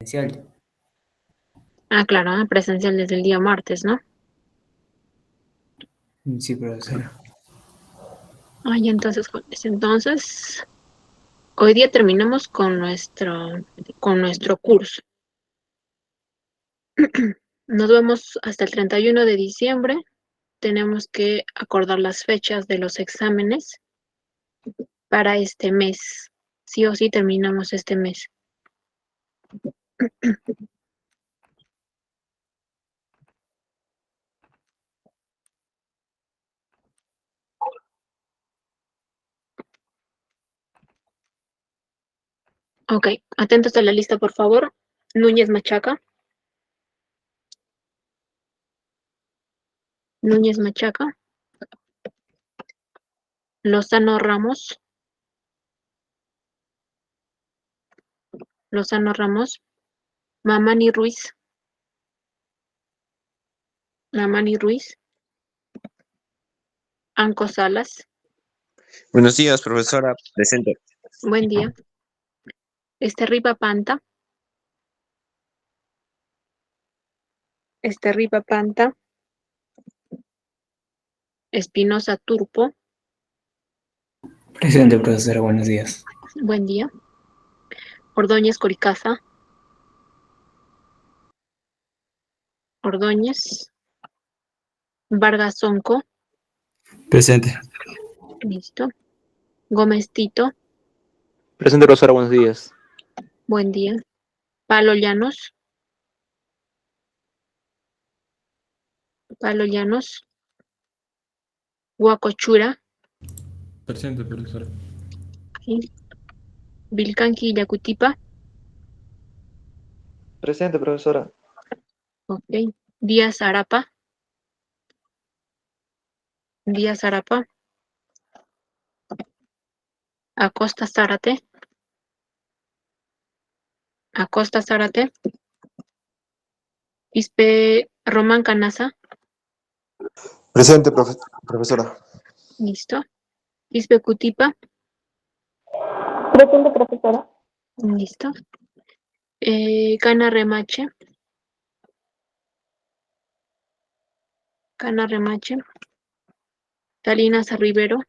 Presencial. Ah, claro, presencial desde el día martes, ¿no? Sí, profesora. Ay, entonces, hoy día terminamos con nuestro curso. Nos vemos hasta el 31 de diciembre. Tenemos que acordar las fechas de los exámenes para este mes. Sí o sí terminamos este mes. Ok, atentos a la lista, por favor. Núñez Machaca. Núñez Machaca. Lozano Ramos. Lozano Ramos. Mamani Ruiz. Mamani Ruiz. Anco Salas. Buenos días, profesora. Presente. Buen día. Esterripa Panta. Esterripa Panta. Espinosa Turpo. Presente, profesora. Buenos días. Buen día. Ordóñez Coricaza. Ordóñez. Vargas Zonco. Presente. Listo. Gómez Tito. Presente, profesora, buenos días. Buen día. Palo Llanos. Palo Llanos. Huacochura. Presente, profesora. ¿Sí? Vilcanqui Yacutipa. Presente, profesora. Ok. Díaz Arapa. Díaz Arapa. Acosta Zárate. Acosta Zárate. Ispe Román Canaza. Presente, profesora. Listo. Ispe Cutipa. Presente, profesora. Listo. Cana Remache. Cana Remache. Salinas Rivero.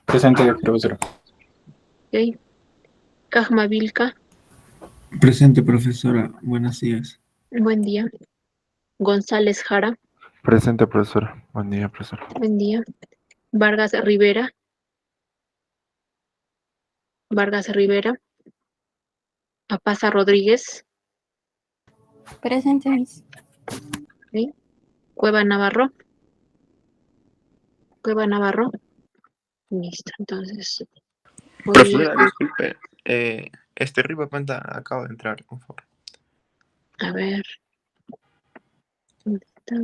Presente, profesora. Ok. Cajma Vilca. Presente, profesora. Buenos días. Buen día. González Jara. Presente, profesora. Buen día, profesora. Buen día. Vargas Rivera. Vargas Rivera. Apaza Rodríguez. Presente, Miss. ¿Sí? Cueva Navarro. Cueva Navarro. Listo. Entonces, voy Profesora, disculpe. Riva Panta acaba de entrar, por favor. a ver. ¿Dónde está?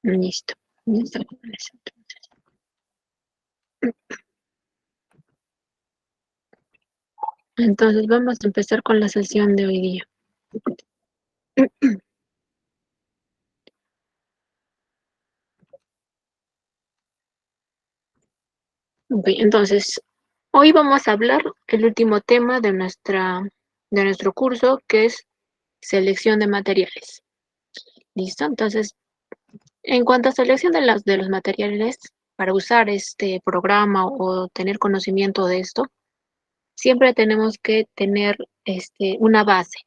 Listo. Listo. Entonces vamos a empezar con la sesión de hoy día. Ok, entonces, hoy vamos a hablar el último tema de nuestro curso, que es selección de materiales. ¿Listo? Entonces, en cuanto a selección de los materiales, para usar este programa o tener conocimiento de esto, siempre tenemos que tener una base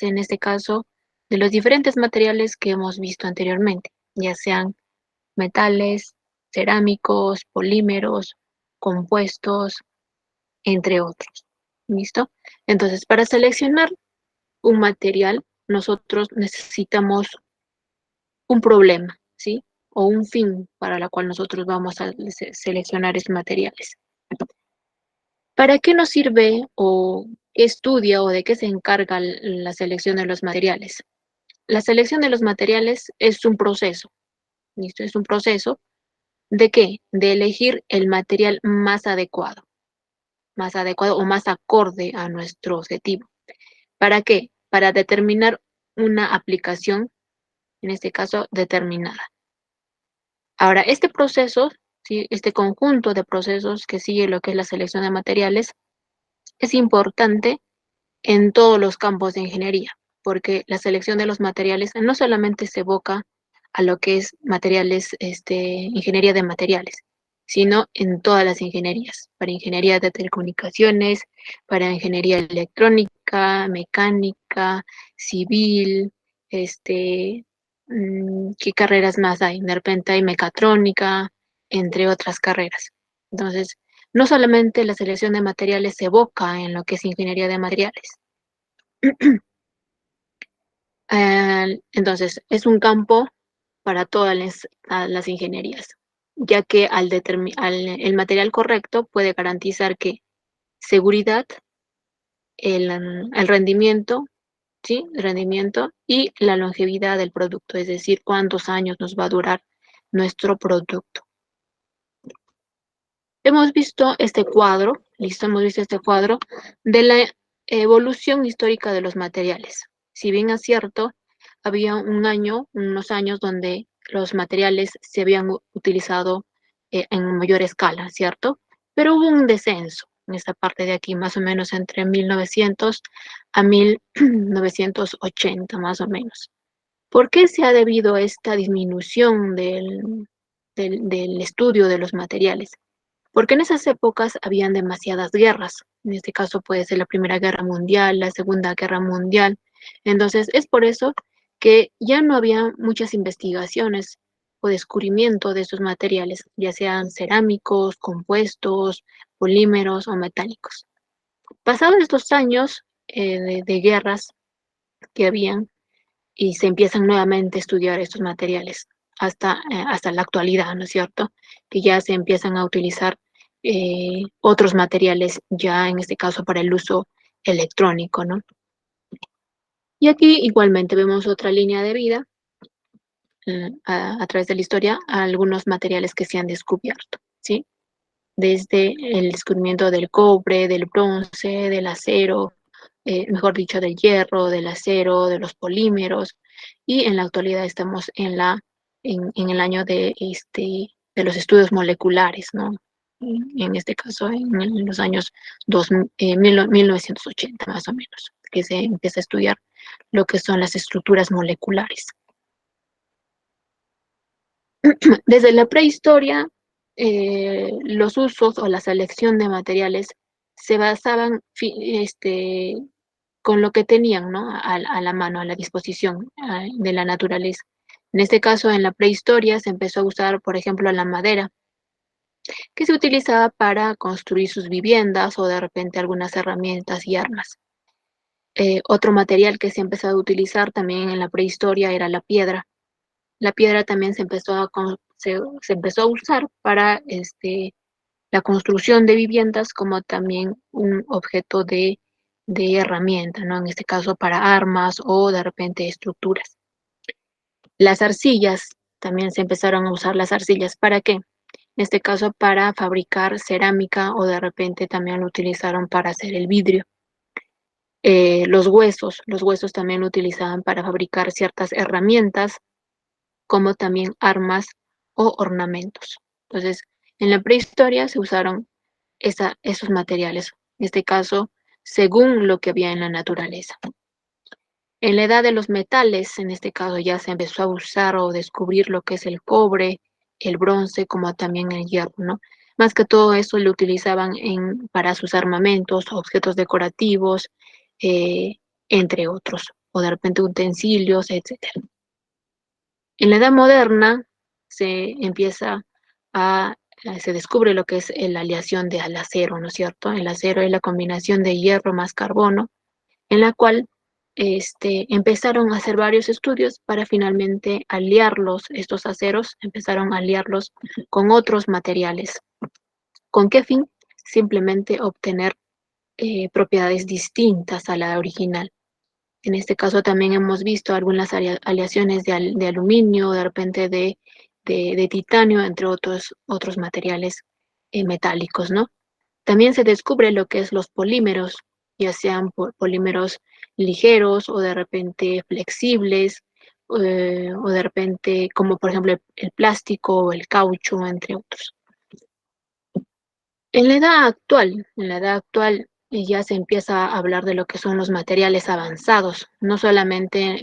en este caso de los diferentes materiales que hemos visto anteriormente, ya sean metales, cerámicos, polímeros, compuestos, entre otros. ¿Listo? Entonces, para seleccionar un material, nosotros necesitamos un problema, ¿sí? O un fin para la cual nosotros vamos a seleccionar esos materiales. ¿Para qué nos sirve o qué estudia o de qué se encarga la selección de los materiales? La selección de los materiales es un proceso, ¿listo? Es un proceso ¿de qué? De elegir el material más adecuado o más acorde a nuestro objetivo. ¿Para qué? Para determinar una aplicación, en este caso determinada. Ahora, este proceso ¿sí? Este conjunto de procesos que sigue lo que es la selección de materiales es importante en todos los campos de ingeniería, porque la selección de los materiales no solamente se evoca a lo que es materiales, ingeniería de materiales, sino en todas las ingenierías, para ingeniería de telecomunicaciones, para ingeniería electrónica, mecánica, civil, ¿qué carreras más hay? De repente hay mecatrónica, entre otras carreras. Entonces, no solamente la selección de materiales se evoca en lo que es ingeniería de materiales. Entonces, es un campo para todas las ingenierías, ya que el material correcto puede garantizar que seguridad, el rendimiento, ¿sí? El rendimiento y la longevidad del producto, es decir, cuántos años nos va a durar nuestro producto. Hemos visto este cuadro, listo, hemos visto este cuadro de la evolución histórica de los materiales. Si bien es cierto, había unos años donde los materiales se habían utilizado en mayor escala, ¿cierto? Pero hubo un descenso en esta parte de aquí, más o menos entre 1900 a 1980, más o menos. ¿Por qué se ha debido a esta disminución del estudio de los materiales? Porque en esas épocas habían demasiadas guerras. En este caso puede ser la Primera Guerra Mundial, la Segunda Guerra Mundial. Entonces es por eso que ya no había muchas investigaciones o descubrimiento de estos materiales, ya sean cerámicos, compuestos, polímeros o metálicos. Pasados estos años de guerras que habían, y se empiezan nuevamente a estudiar estos materiales hasta la actualidad, ¿no es cierto? Que ya se empiezan a utilizar otros materiales, ya en este caso para el uso electrónico, ¿no? Y aquí igualmente vemos otra línea de vida a través de la historia, algunos materiales que se han descubierto, ¿sí? Desde el descubrimiento del cobre, del bronce, del acero, mejor dicho, del hierro, del acero, de los polímeros, y en la actualidad estamos en el año de los estudios moleculares, ¿no? En este caso, en los años 1980 más o menos, que se empieza a estudiar lo que son las estructuras moleculares. Desde la prehistoria, los usos o la selección de materiales se basaban con lo que tenían, ¿no? A la mano, a la disposición de la naturaleza. En este caso, en la prehistoria se empezó a usar, por ejemplo, la madera, que se utilizaba para construir sus viviendas o de repente algunas herramientas y armas. Otro material que se empezó a utilizar también en la prehistoria era la piedra. La piedra también se empezó a usar para la construcción de viviendas como también un objeto de herramienta, ¿no? En este caso para armas o de repente estructuras. Las arcillas, también se empezaron a usar las arcillas. ¿Para qué? En este caso para fabricar cerámica o de repente también lo utilizaron para hacer el vidrio. Los huesos también lo utilizaban para fabricar ciertas herramientas como también armas o ornamentos. Entonces, en la prehistoria se usaron esos materiales, en este caso, según lo que había en la naturaleza. En la edad de los metales, en este caso ya se empezó a usar o descubrir lo que es el cobre, el bronce, como también el hierro, ¿no? Más que todo eso lo utilizaban para sus armamentos, objetos decorativos, entre otros, o de repente utensilios, etcétera. En la edad moderna se descubre lo que es la aleación del acero, ¿no es cierto? El acero es la combinación de hierro más carbono, en la cual empezaron a hacer varios estudios para finalmente estos aceros, empezaron a aliarlos con otros materiales. ¿Con qué fin? Simplemente obtener propiedades distintas a la original. En este caso también hemos visto algunas aleaciones de aluminio, de repente de titanio, entre otros materiales metálicos, ¿no? También se descubre lo que es los polímeros, ya sean polímeros ligeros o de repente flexibles, o de repente como por ejemplo el plástico o el caucho, entre otros. En la edad actual ya se empieza a hablar de lo que son los materiales avanzados. No solamente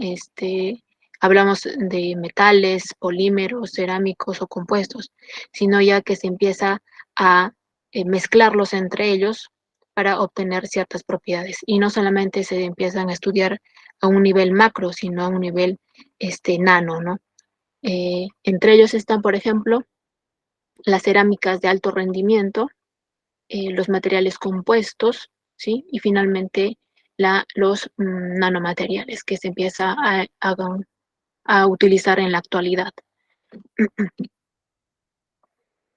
hablamos de metales, polímeros, cerámicos o compuestos, sino ya que se empieza a mezclarlos entre ellos para obtener ciertas propiedades. Y no solamente se empiezan a estudiar a un nivel macro, sino a un nivel nano, ¿no? Entre ellos están, por ejemplo, las cerámicas de alto rendimiento, los materiales compuestos, ¿sí? Y finalmente los nanomateriales que se empieza a utilizar en la actualidad.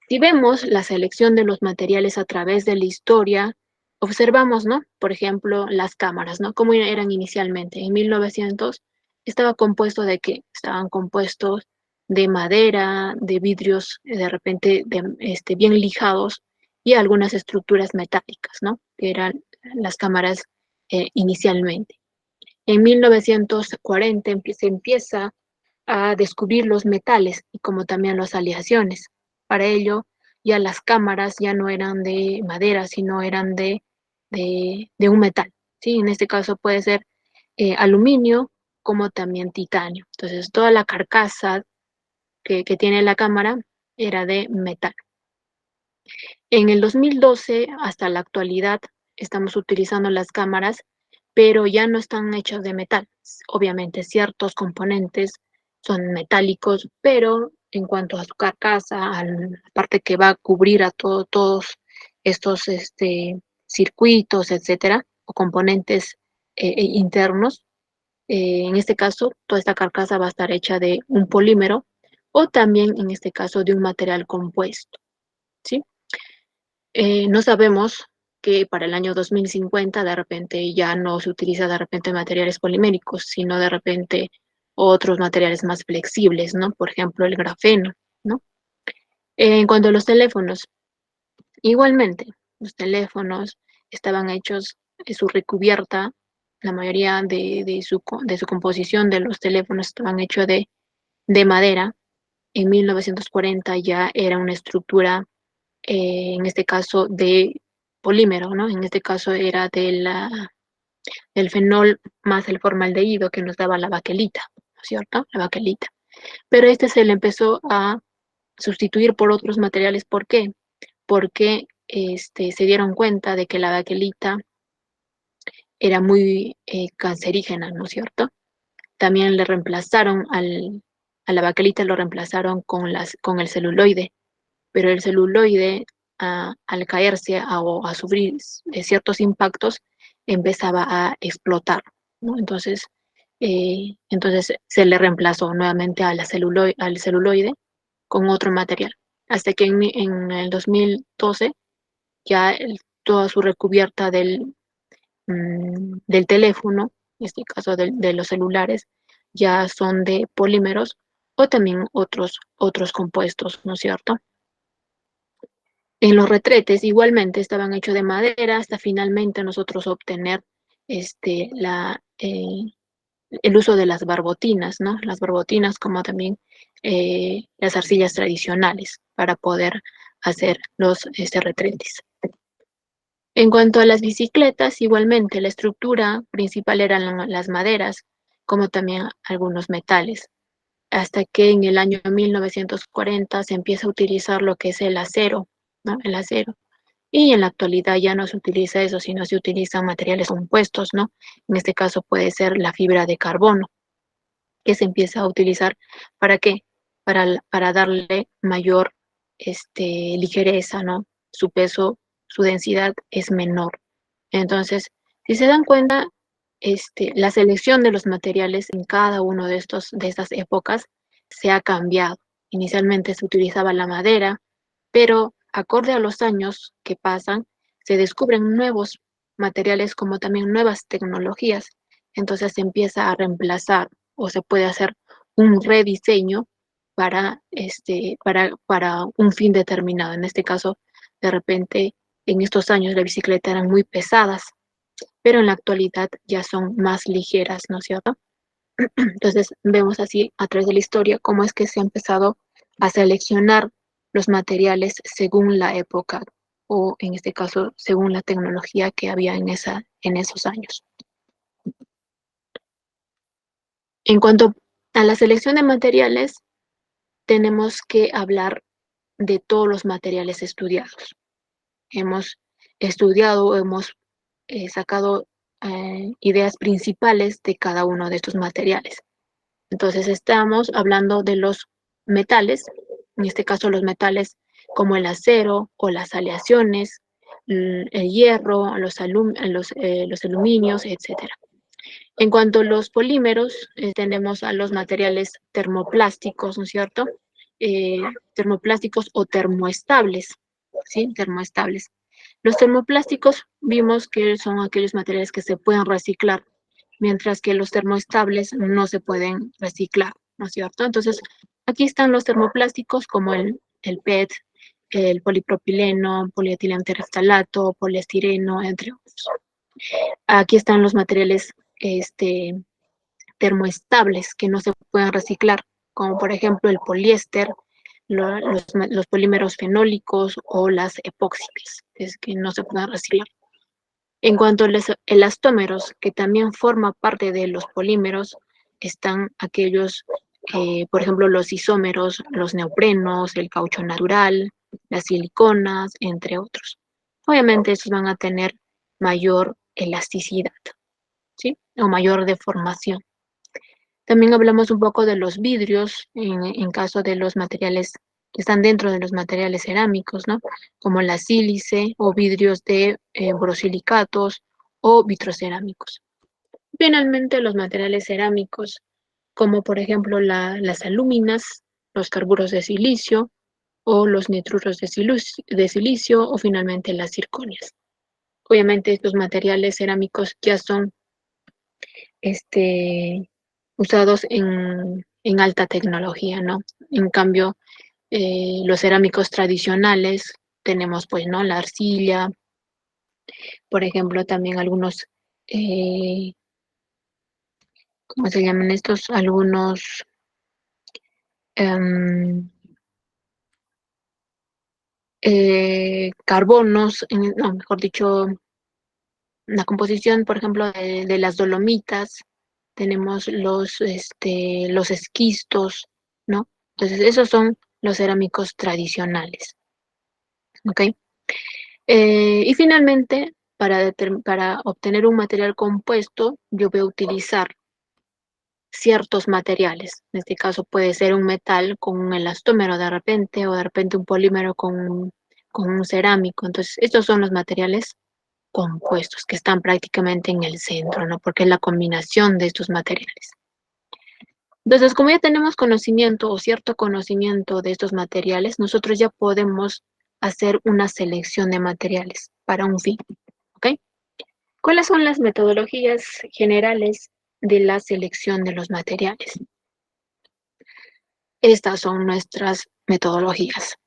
Si vemos la selección de los materiales a través de la historia, observamos, ¿no? Por ejemplo, las cámaras, ¿no? ¿Cómo eran inicialmente? En 1900 estaba compuesto de ¿qué? Estaban compuestos de madera, de vidrios de repente bien lijados y algunas estructuras metálicas, ¿no? Que eran las cámaras inicialmente. En 1940 se empieza a descubrir los metales y como también las aleaciones. Para ello, ya las cámaras ya no eran de madera, sino eran de un metal, ¿sí? En este caso puede ser aluminio como también titanio. Entonces, toda la carcasa que tiene la cámara era de metal. En el 2012 hasta la actualidad estamos utilizando las cámaras, pero ya no están hechas de metal. Obviamente ciertos componentes son metálicos, pero en cuanto a su carcasa, a la parte que va a cubrir a todos estos circuitos, etcétera, o componentes internos, en este caso, toda esta carcasa va a estar hecha de un polímero o también, en este caso, de un material compuesto, ¿sí? No sabemos que para el año 2050 de repente ya no se utiliza de repente materiales poliméricos, sino de repente otros materiales más flexibles, ¿no? Por ejemplo, el grafeno, ¿no? En cuanto a los teléfonos, igualmente, los teléfonos estaban hechos, su recubierta, la mayoría de su composición de los teléfonos estaban hechos de madera. En 1940 ya era una estructura, en este caso de polímero, ¿no? En este caso era del fenol más el formaldehído que nos daba la baquelita, ¿no es cierto? La baquelita. Pero se le empezó a sustituir por otros materiales. ¿Por qué? Porque se dieron cuenta de que la baquelita era muy cancerígena, ¿no es cierto? También le reemplazaron a la baquelita, lo reemplazaron con el celuloide, pero el celuloide al caerse o a sufrir ciertos impactos empezaba a explotar, ¿no? Entonces se le reemplazó nuevamente al celuloide con otro material, hasta que en el 2012 ya toda su recubierta del teléfono, en este caso de los celulares, ya son de polímeros o también otros compuestos, ¿no es cierto? En los retretes igualmente estaban hechos de madera hasta finalmente nosotros obtener el uso de las barbotinas, ¿no? Las barbotinas como también las arcillas tradicionales para poder hacer los retretes. En cuanto a las bicicletas, igualmente la estructura principal eran las maderas, como también algunos metales, hasta que en el año 1940 se empieza a utilizar lo que es el acero, ¿no? El acero. Y en la actualidad ya no se utiliza eso, sino se utilizan materiales compuestos, ¿no? En este caso puede ser la fibra de carbono, que se empieza a utilizar, ¿para qué? Para darle mayor ligereza, ¿no? Su peso, su densidad es menor. Entonces, si se dan cuenta, la selección de los materiales en cada uno de estas épocas se ha cambiado. Inicialmente se utilizaba la madera, pero acorde a los años que pasan, se descubren nuevos materiales como también nuevas tecnologías. Entonces se empieza a reemplazar o se puede hacer un rediseño para un fin determinado. En este caso, de repente, en estos años las bicicletas eran muy pesadas, pero en la actualidad ya son más ligeras, ¿no es cierto? Entonces vemos así a través de la historia cómo es que se ha empezado a seleccionar los materiales según la época o en este caso según la tecnología que había en esos años. En cuanto a la selección de materiales, tenemos que hablar de todos los materiales estudiados. Hemos estudiado, hemos sacado ideas principales de cada uno de estos materiales. Entonces estamos hablando de los metales, en este caso los metales como el acero o las aleaciones, el hierro, los aluminios, etc. En cuanto a los polímeros, tenemos a los materiales termoplásticos, ¿no es cierto? Termoplásticos o termoestables, ¿sí? Termoestables. Los termoplásticos vimos que son aquellos materiales que se pueden reciclar, mientras que los termoestables no se pueden reciclar, ¿no es cierto? Entonces, aquí están los termoplásticos como el PET, el polipropileno, polietileno tereftalato, poliestireno, entre otros. Aquí están los materiales termoestables que no se pueden reciclar, como por ejemplo el poliéster, los polímeros fenólicos o las epóxicas, es que no se pueden reciclar. En cuanto a los elastómeros, que también forma parte de los polímeros, están aquellos, por ejemplo, los isómeros, los neoprenos, el caucho natural, las siliconas, entre otros. Obviamente estos van a tener mayor elasticidad, ¿sí? O mayor deformación. También hablamos un poco de los vidrios, en caso de los materiales que están dentro de los materiales cerámicos, ¿no? Como la sílice o vidrios de borosilicatos o vitrocerámicos. Finalmente, los materiales cerámicos, como por ejemplo las alúminas, los carburos de silicio o los nitruros de silicio o finalmente las zirconias. Obviamente estos materiales cerámicos ya son usados en alta tecnología, ¿no? En cambio, los cerámicos tradicionales tenemos, pues, ¿no? La arcilla, por ejemplo, también algunos, ¿cómo se llaman estos? Algunos carbonos, no, mejor dicho, la composición, por ejemplo, de las dolomitas, tenemos los esquistos, ¿no? Entonces, esos son los cerámicos tradicionales, ¿ok? Y finalmente, para obtener un material compuesto, yo voy a utilizar ciertos materiales. En este caso puede ser un metal con un elastómero de repente, o de repente un polímero con un cerámico. Entonces, estos son los materiales compuestos que están prácticamente en el centro, ¿no? Porque es la combinación de estos materiales. Entonces, como ya tenemos conocimiento o cierto conocimiento de estos materiales, nosotros ya podemos hacer una selección de materiales para un fin, ¿ok? ¿Cuáles son las metodologías generales de la selección de los materiales? Estas son nuestras metodologías.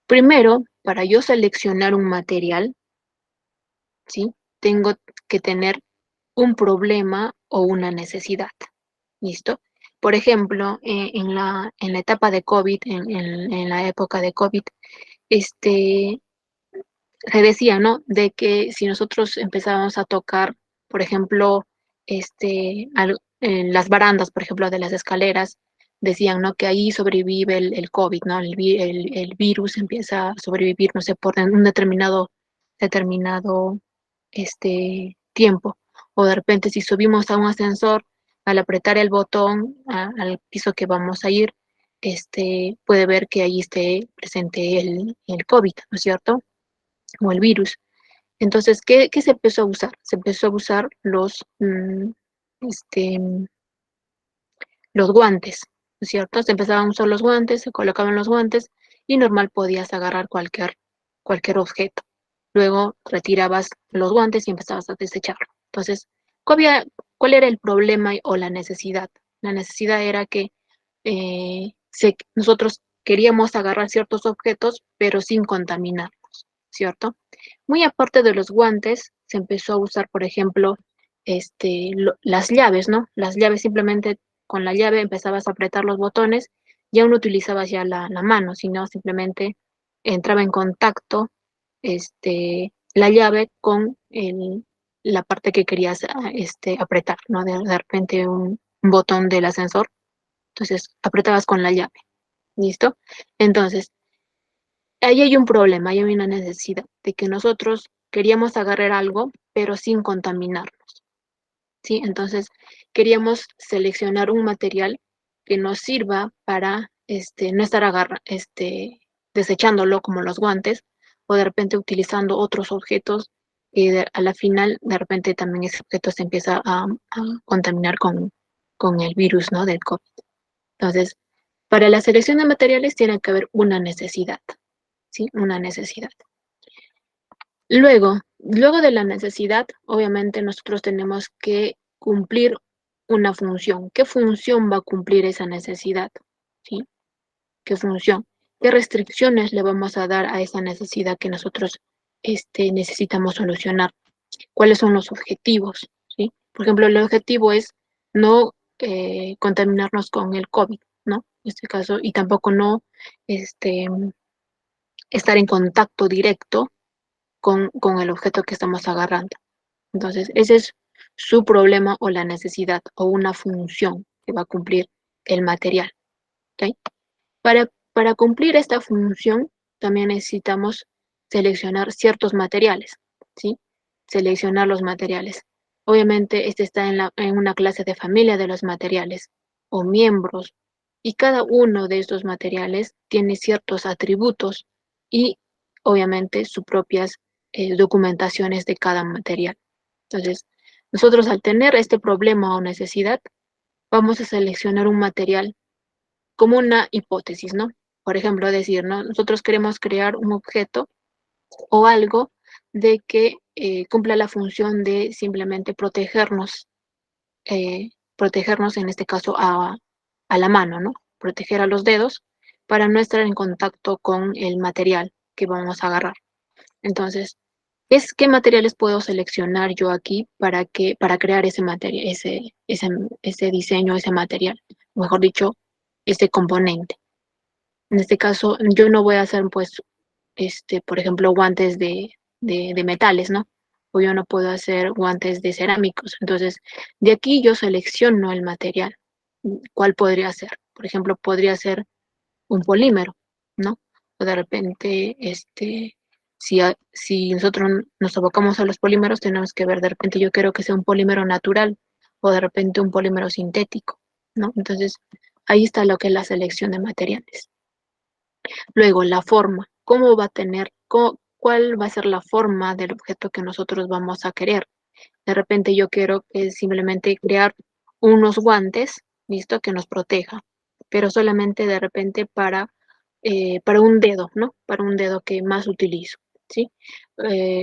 Primero, para yo seleccionar un material, ¿sí? Tengo que tener un problema o una necesidad. ¿Listo? Por ejemplo, en la etapa de COVID, en la época de COVID, se decía, ¿no? De que si nosotros empezábamos a tocar, por ejemplo, en las barandas, por ejemplo, de las escaleras, decían, ¿no? Que ahí sobrevive el COVID, ¿no? El virus empieza a sobrevivir, no sé, por un determinado tiempo. O de repente, si subimos a un ascensor, al apretar el botón al piso que vamos a ir, puede ver que ahí esté presente el COVID, ¿no es cierto? O el virus. Entonces, ¿qué se empezó a usar? Se empezó a usar los guantes, ¿no es cierto? Se empezaban a usar los guantes, se colocaban los guantes y normal podías agarrar cualquier objeto. Luego retirabas los guantes y empezabas a desecharlo. Entonces, ¿cuál era el problema o la necesidad? La necesidad era que nosotros queríamos agarrar ciertos objetos, pero sin contaminarlos, ¿cierto? Muy aparte de los guantes, se empezó a usar, por ejemplo, las llaves, ¿no? Las llaves, simplemente con la llave empezabas a apretar los botones, ya no utilizabas ya la mano, sino simplemente entraba en contacto la llave con la parte que querías apretar, ¿no? De repente un botón del ascensor, entonces apretabas con la llave, ¿listo? Entonces, ahí hay un problema, ahí hay una necesidad de que nosotros queríamos agarrar algo, pero sin contaminarnos, ¿sí? Entonces, queríamos seleccionar un material que nos sirva para no estar desechándolo como los guantes o de repente utilizando otros objetos y a la final de repente también ese objeto se empieza a contaminar con el virus, ¿no? Del COVID. Entonces, para la selección de materiales tiene que haber una necesidad, ¿sí? Una necesidad. Luego de la necesidad, obviamente nosotros tenemos que cumplir una función. ¿Qué función va a cumplir esa necesidad? ¿Sí? ¿Qué función? ¿Qué restricciones le vamos a dar a esa necesidad que nosotros necesitamos solucionar? ¿Cuáles son los objetivos? ¿Sí? Por ejemplo, el objetivo es no contaminarnos con el COVID, ¿no? En este caso, y tampoco no estar en contacto directo con el objeto que estamos agarrando. Entonces, ese es su problema o la necesidad o una función que va a cumplir el material. ¿Okay? Para cumplir esta función, también necesitamos seleccionar ciertos materiales, ¿sí? Seleccionar los materiales. Obviamente, este está en una clase de familia de los materiales o miembros, y cada uno de estos materiales tiene ciertos atributos y, obviamente, sus propias documentaciones de cada material. Entonces, nosotros al tener este problema o necesidad, vamos a seleccionar un material como una hipótesis, ¿no? Por ejemplo, decir, ¿no? Nosotros queremos crear un objeto o algo de que cumpla la función de simplemente protegernos en este caso a la mano, ¿no? Proteger a los dedos para no estar en contacto con el material que vamos a agarrar. Entonces, ¿qué materiales puedo seleccionar yo aquí para crear ese material, ese diseño, ese material? Mejor dicho, ese componente. En este caso, yo no voy a hacer, pues, por ejemplo, guantes de metales, ¿no? O yo no puedo hacer guantes de cerámicos. Entonces, de aquí yo selecciono el material. ¿Cuál podría ser? Por ejemplo, podría ser un polímero, ¿no? O de repente, si nosotros nos abocamos a los polímeros, tenemos que ver, de repente yo quiero que sea un polímero natural o de repente un polímero sintético, ¿no? Entonces, ahí está lo que es la selección de materiales. Luego, la forma. ¿Cuál va a ser la forma del objeto que nosotros vamos a querer? De repente yo quiero simplemente crear unos guantes, ¿listo? Que nos proteja, pero solamente de repente para un dedo, ¿no? Para un dedo que más utilizo, ¿sí?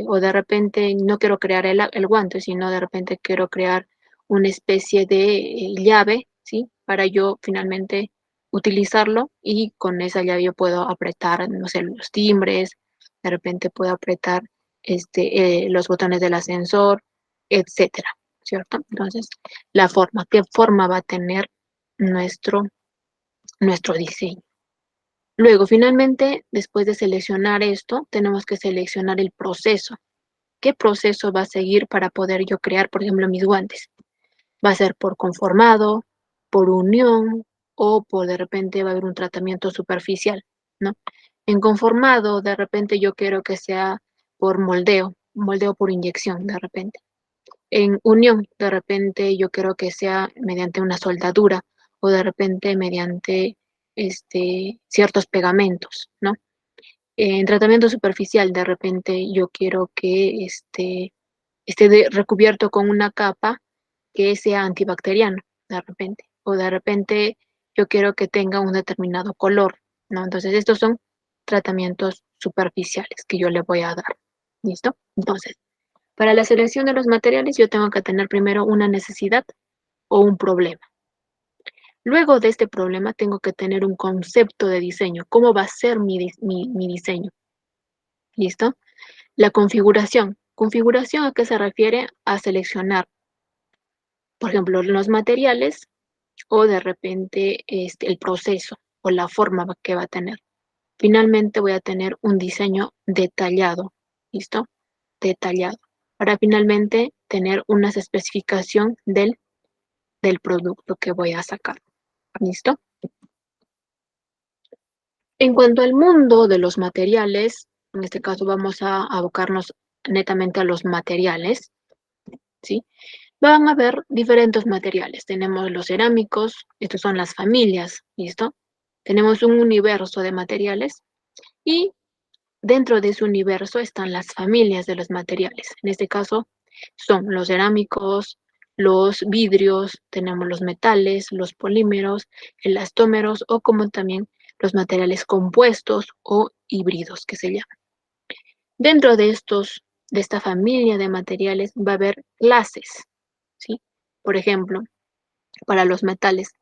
O de repente no quiero crear el guante, sino de repente quiero crear una especie de llave, ¿sí? Para yo finalmente utilizarlo y con esa llave yo puedo apretar, no sé, los timbres, de repente puedo apretar los botones del ascensor, etcétera, ¿cierto? Entonces, la forma, ¿qué forma va a tener nuestro diseño? Luego, finalmente, después de seleccionar esto, tenemos que seleccionar el proceso. ¿Qué proceso va a seguir para poder yo crear, por ejemplo, mis guantes? ¿Va a ser por conformado, por unión o por de repente va a haber un tratamiento superficial, ¿no? En conformado, de repente yo quiero que sea por moldeo por inyección, de repente. En unión, de repente yo quiero que sea mediante una soldadura o de repente mediante ciertos pegamentos, ¿no? En tratamiento superficial, de repente yo quiero que esté recubierto con una capa que sea antibacteriano, de repente. O de repente yo quiero que tenga un determinado color, ¿no? Entonces, estos son tratamientos superficiales que yo le voy a dar. ¿Listo? Entonces, para la selección de los materiales yo tengo que tener primero una necesidad o un problema. Luego de este problema tengo que tener un concepto de diseño. ¿Cómo va a ser mi diseño? ¿Listo? La configuración. ¿Configuración a qué se refiere? A seleccionar, por ejemplo, los materiales o de repente el proceso o la forma que va a tener. Finalmente voy a tener un diseño detallado ¿listo? Detallado, para finalmente tener una especificación del producto que voy a sacar, ¿listo? En cuanto al mundo de los materiales, en este caso vamos a abocarnos netamente a los materiales, ¿sí? Van a haber diferentes materiales. Tenemos los cerámicos, estos son las familias, ¿listo? Tenemos un universo de materiales y dentro de ese universo están las familias de los materiales. En este caso son los cerámicos, los vidrios, tenemos los metales, los polímeros, elastómeros o como también los materiales compuestos o híbridos que se llaman. Dentro de esta familia de materiales va a haber clases, ¿sí? Por ejemplo, para los metales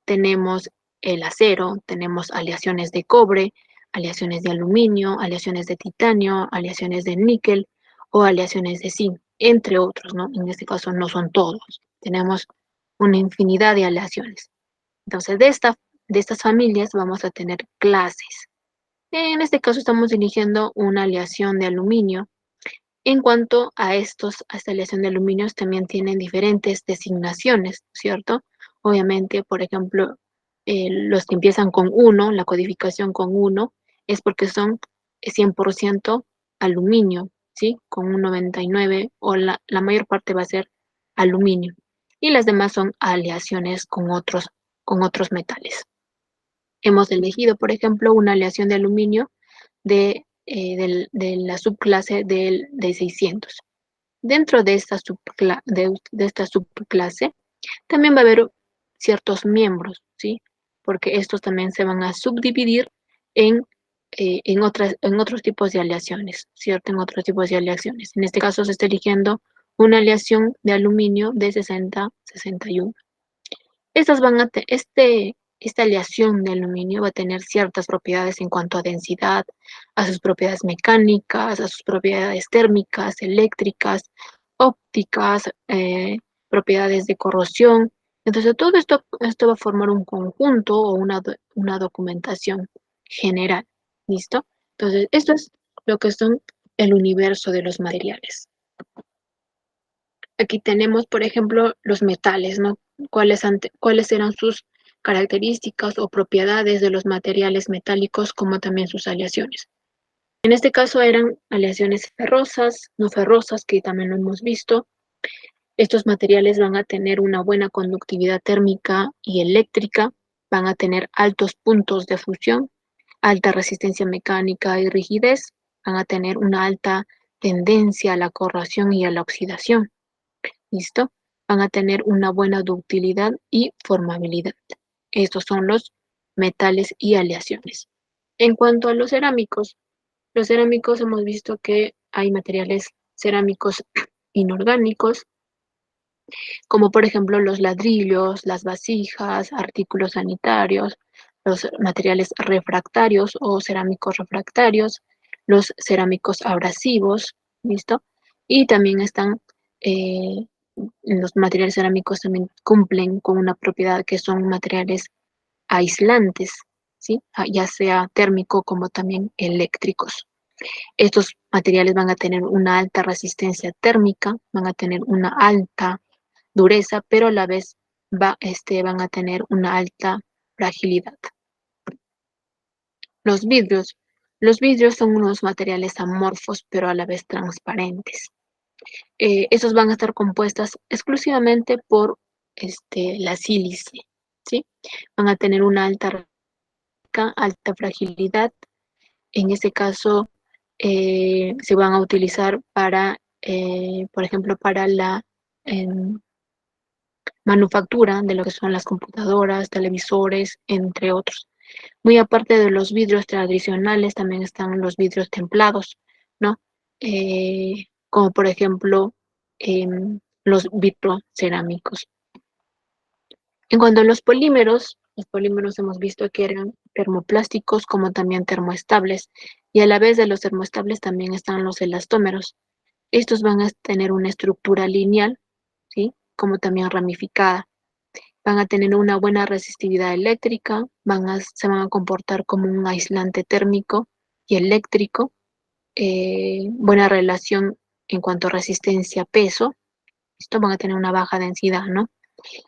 tenemos el acero, tenemos aleaciones de cobre, aleaciones de aluminio, aleaciones de titanio, aleaciones de níquel o aleaciones de zinc, entre otros, ¿no? En este caso no son todos, tenemos una infinidad de aleaciones. Entonces, de estas familias vamos a tener clases. En este caso estamos eligiendo una aleación de aluminio. En cuanto a esta aleación de aluminios, también tienen diferentes designaciones, ¿cierto? Obviamente, por ejemplo, los que empiezan con 1, la codificación con 1, es porque son 100% aluminio, ¿sí? Con un 99, o la mayor parte va a ser aluminio. Y las demás son aleaciones con otros metales. Hemos elegido, por ejemplo, una aleación de aluminio de la subclase de 600. Dentro de esta subclase también va a haber ciertos miembros, ¿sí? Porque estos también se van a subdividir en otros tipos de aleaciones, ¿cierto? En otros tipos de aleaciones. En este caso se está eligiendo una aleación de aluminio de 60-61. Esta aleación de aluminio va a tener ciertas propiedades en cuanto a densidad, a sus propiedades mecánicas, a sus propiedades térmicas, eléctricas, ópticas, propiedades de corrosión. Entonces, todo esto va a formar un conjunto o una documentación general. ¿Listo? Entonces, esto es lo que son el universo de los materiales. Aquí tenemos, por ejemplo, los metales, ¿no? ¿Cuáles eran sus características o propiedades de los materiales metálicos, como también sus aleaciones? En este caso eran aleaciones ferrosas, no ferrosas, que también lo hemos visto. Estos materiales van a tener una buena conductividad térmica y eléctrica, van a tener altos puntos de fusión, alta resistencia mecánica y rigidez, van a tener una alta tendencia a la corrosión y a la oxidación. ¿Listo? Van a tener una buena ductilidad y formabilidad. Estos son los metales y aleaciones. En cuanto a los cerámicos hemos visto que hay materiales cerámicos inorgánicos, como por ejemplo los ladrillos, las vasijas, artículos sanitarios, los materiales refractarios o cerámicos refractarios, los cerámicos abrasivos, ¿listo? Y también están los materiales cerámicos también cumplen con una propiedad que son materiales aislantes, ¿sí? Ya sea térmico como también eléctricos. Estos materiales van a tener una alta resistencia térmica, van a tener una alta dureza, pero a la vez van a tener una alta fragilidad. Los vidrios son unos materiales amorfos, pero a la vez transparentes. Estos van a estar compuestas exclusivamente por la sílice, ¿sí? Van a tener una alta fragilidad. En este caso, se van a utilizar para, por ejemplo, para la manufactura de lo que son las computadoras, televisores, entre otros. Muy aparte de los vidrios tradicionales, también están los vidrios templados, ¿no? Como por ejemplo los vitrocerámicos. En cuanto a los polímeros hemos visto que eran termoplásticos como también termoestables, y a la vez de los termoestables también están los elastómeros. Estos van a tener una estructura lineal, ¿sí? Como también ramificada. Van a tener una buena resistividad eléctrica, se van a comportar como un aislante térmico y eléctrico, buena relación en cuanto a resistencia-peso. Esto van a tener una baja densidad, ¿no?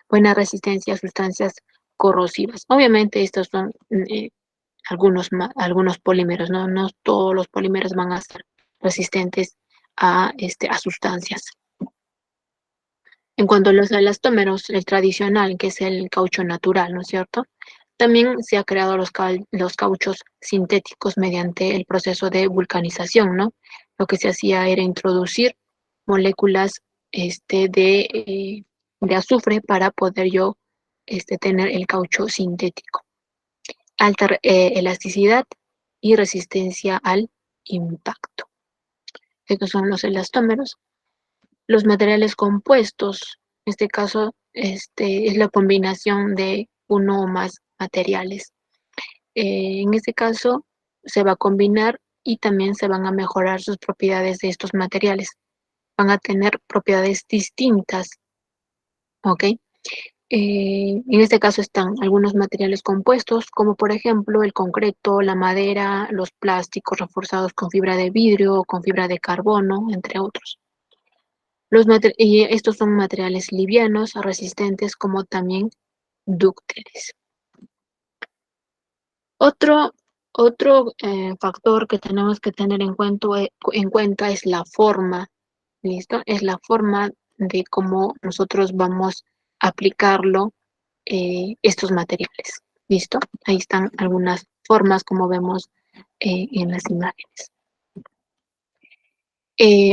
Buena resistencia a sustancias corrosivas. Obviamente estos son algunos polímeros, ¿no? No todos los polímeros van a ser resistentes a sustancias. En cuanto a los elastómeros, el tradicional, que es el caucho natural, ¿no es cierto? También se ha creado los cauchos sintéticos mediante el proceso de vulcanización, ¿no? Lo que se hacía era introducir moléculas de azufre para poder yo tener el caucho sintético. Alta elasticidad y resistencia al impacto. Estos son los elastómeros. Los materiales compuestos, en este caso, es la combinación de uno o más materiales. En este caso, se va a combinar y también se van a mejorar sus propiedades de estos materiales. Van a tener propiedades distintas, ¿ok? En este caso están algunos materiales compuestos, como por ejemplo el concreto, la madera, los plásticos reforzados con fibra de vidrio o con fibra de carbono, entre otros. Y estos son materiales livianos, resistentes, como también dúctiles. Otro factor que tenemos que tener en cuenta es la forma, ¿listo? Es la forma de cómo nosotros vamos a aplicarlo, estos materiales, ¿listo? Ahí están algunas formas como vemos en las imágenes.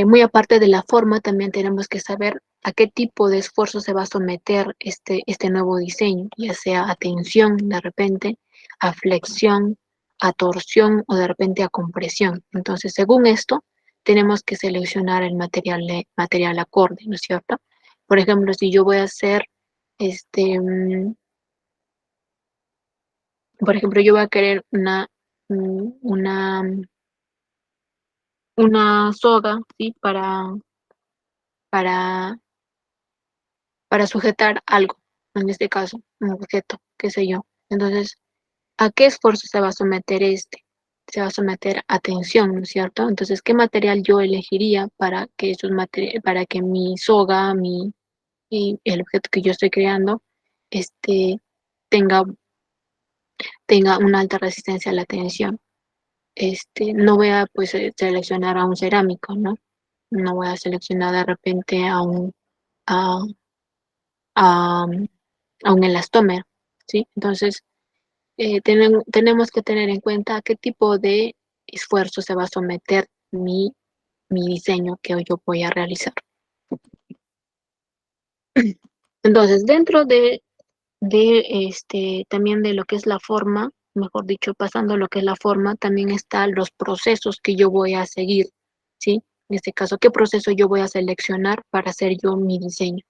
Muy aparte de la forma, también tenemos que saber a qué tipo de esfuerzo se va a someter este nuevo diseño, ya sea a tensión de repente, a flexión, a torsión o de repente a compresión. Entonces, según esto, tenemos que seleccionar el material acorde, ¿no es cierto? Por ejemplo, si yo voy a hacer por ejemplo, yo voy a querer una soga, ¿sí? Para sujetar algo, en este caso, un objeto, qué sé yo. Entonces, ¿a qué esfuerzo se va a someter Se va a someter a tensión, ¿no es cierto? Entonces, ¿qué material yo elegiría para que para que mi soga, y el objeto que yo estoy creando, tenga una alta resistencia a la tensión? No voy a pues seleccionar a un cerámico, ¿no? No voy a seleccionar de repente a un elastómero, ¿sí? Entonces, tenemos que tener en cuenta a qué tipo de esfuerzo se va a someter mi diseño que yo voy a realizar. Entonces, dentro también de lo que es la forma, mejor dicho, pasando a lo que es la forma, también están los procesos que yo voy a seguir, ¿sí? En este caso, ¿qué proceso yo voy a seleccionar para hacer yo mi diseño?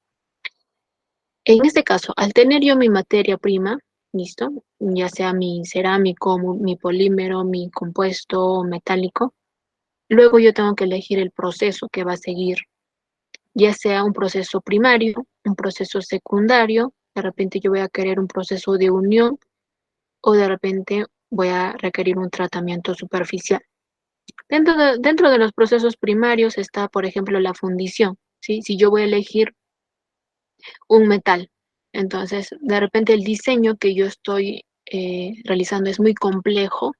En este caso, al tener yo mi materia prima, ¿listo? Ya sea mi cerámico, mi polímero, mi compuesto metálico, luego yo tengo que elegir el proceso que va a seguir, ya sea un proceso primario, un proceso secundario, de repente yo voy a querer un proceso de unión o de repente voy a requerir un tratamiento superficial. Dentro de los procesos primarios está, por ejemplo, la fundición, ¿sí? Si yo voy a elegir un metal, entonces de repente el diseño que yo estoy realizando es muy complejo,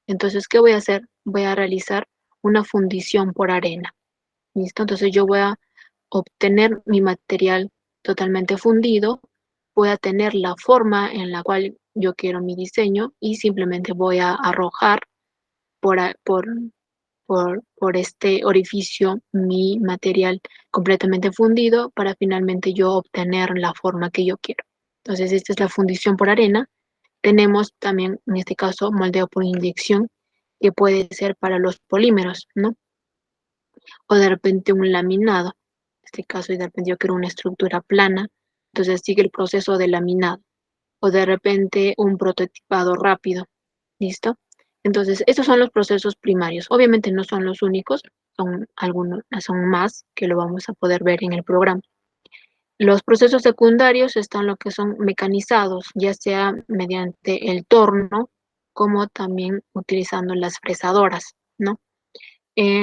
entonces ¿qué voy a hacer? Voy a realizar una fundición por arena, ¿listo? Entonces yo voy a obtener mi material totalmente fundido, voy a tener la forma en la cual yo quiero mi diseño y simplemente voy a arrojar por este orificio mi material completamente fundido para finalmente yo obtener la forma que yo quiero. Entonces, esta es la fundición por arena. Tenemos también, en este caso, moldeo por inyección, que puede ser para los polímeros, ¿no? O de repente un laminado. En este caso, de repente yo quiero una estructura plana, entonces sigue el proceso de laminado. O de repente un prototipado rápido, ¿listo? Entonces, estos son los procesos primarios. Obviamente no son los únicos, son más que lo vamos a poder ver en el programa. Los procesos secundarios están lo que son mecanizados, ya sea mediante el torno, como también utilizando las fresadoras, ¿no?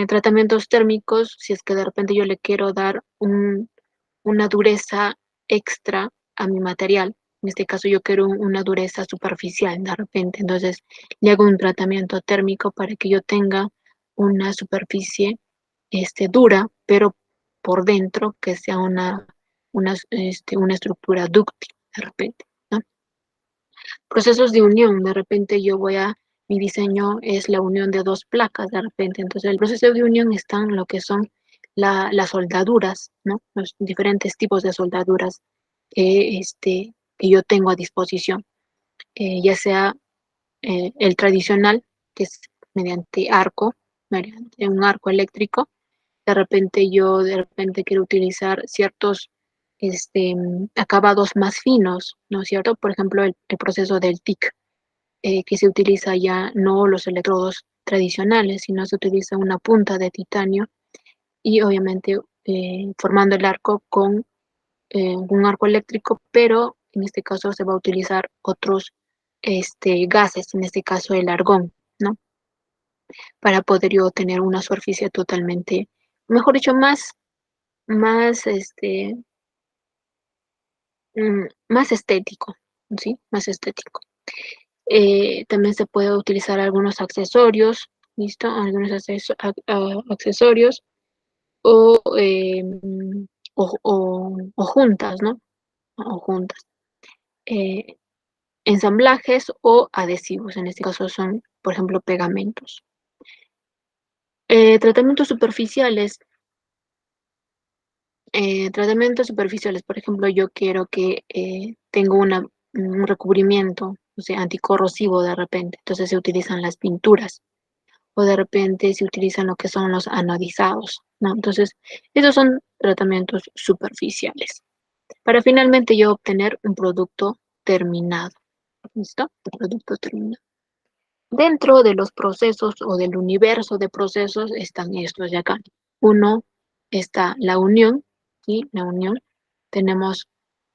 Tratamientos térmicos, si es que de repente yo le quiero dar una dureza extra a mi material. En este caso yo quiero una dureza superficial de repente, entonces le hago un tratamiento térmico para que yo tenga una superficie dura, pero por dentro que sea una estructura dúctil de repente, ¿no? Procesos de unión, de repente mi diseño es la unión de dos placas de repente, entonces el proceso de unión están lo que son las soldaduras, ¿no? Los diferentes tipos de soldaduras que yo tengo a disposición, ya sea el tradicional, que es mediante un arco eléctrico. De repente quiero utilizar ciertos acabados más finos, ¿no es cierto? Por ejemplo, el proceso del TIC, que se utiliza ya no los electrodos tradicionales, sino se utiliza una punta de titanio y obviamente formando el arco con un arco eléctrico, pero en este caso se va a utilizar otros gases, en este caso el argón, ¿no? Para poder yo tener una superficie totalmente, mejor dicho, más, más estético, ¿sí? Más estético. También se puede utilizar algunos accesorios, ¿listo? Algunos accesorios o, o juntas, ¿no? O juntas. Ensamblajes o adhesivos, en este caso son, por ejemplo, pegamentos. Tratamientos superficiales. Por ejemplo, yo quiero que tenga un recubrimiento, o sea, anticorrosivo de repente, entonces se utilizan las pinturas, o de repente se utilizan lo que son los anodizados, ¿no? Entonces, esos son tratamientos superficiales, para finalmente yo obtener un producto terminado. ¿Listo? El producto terminado. Dentro de los procesos o del universo de procesos están estos de acá. Uno está la unión, ¿sí? La unión. Tenemos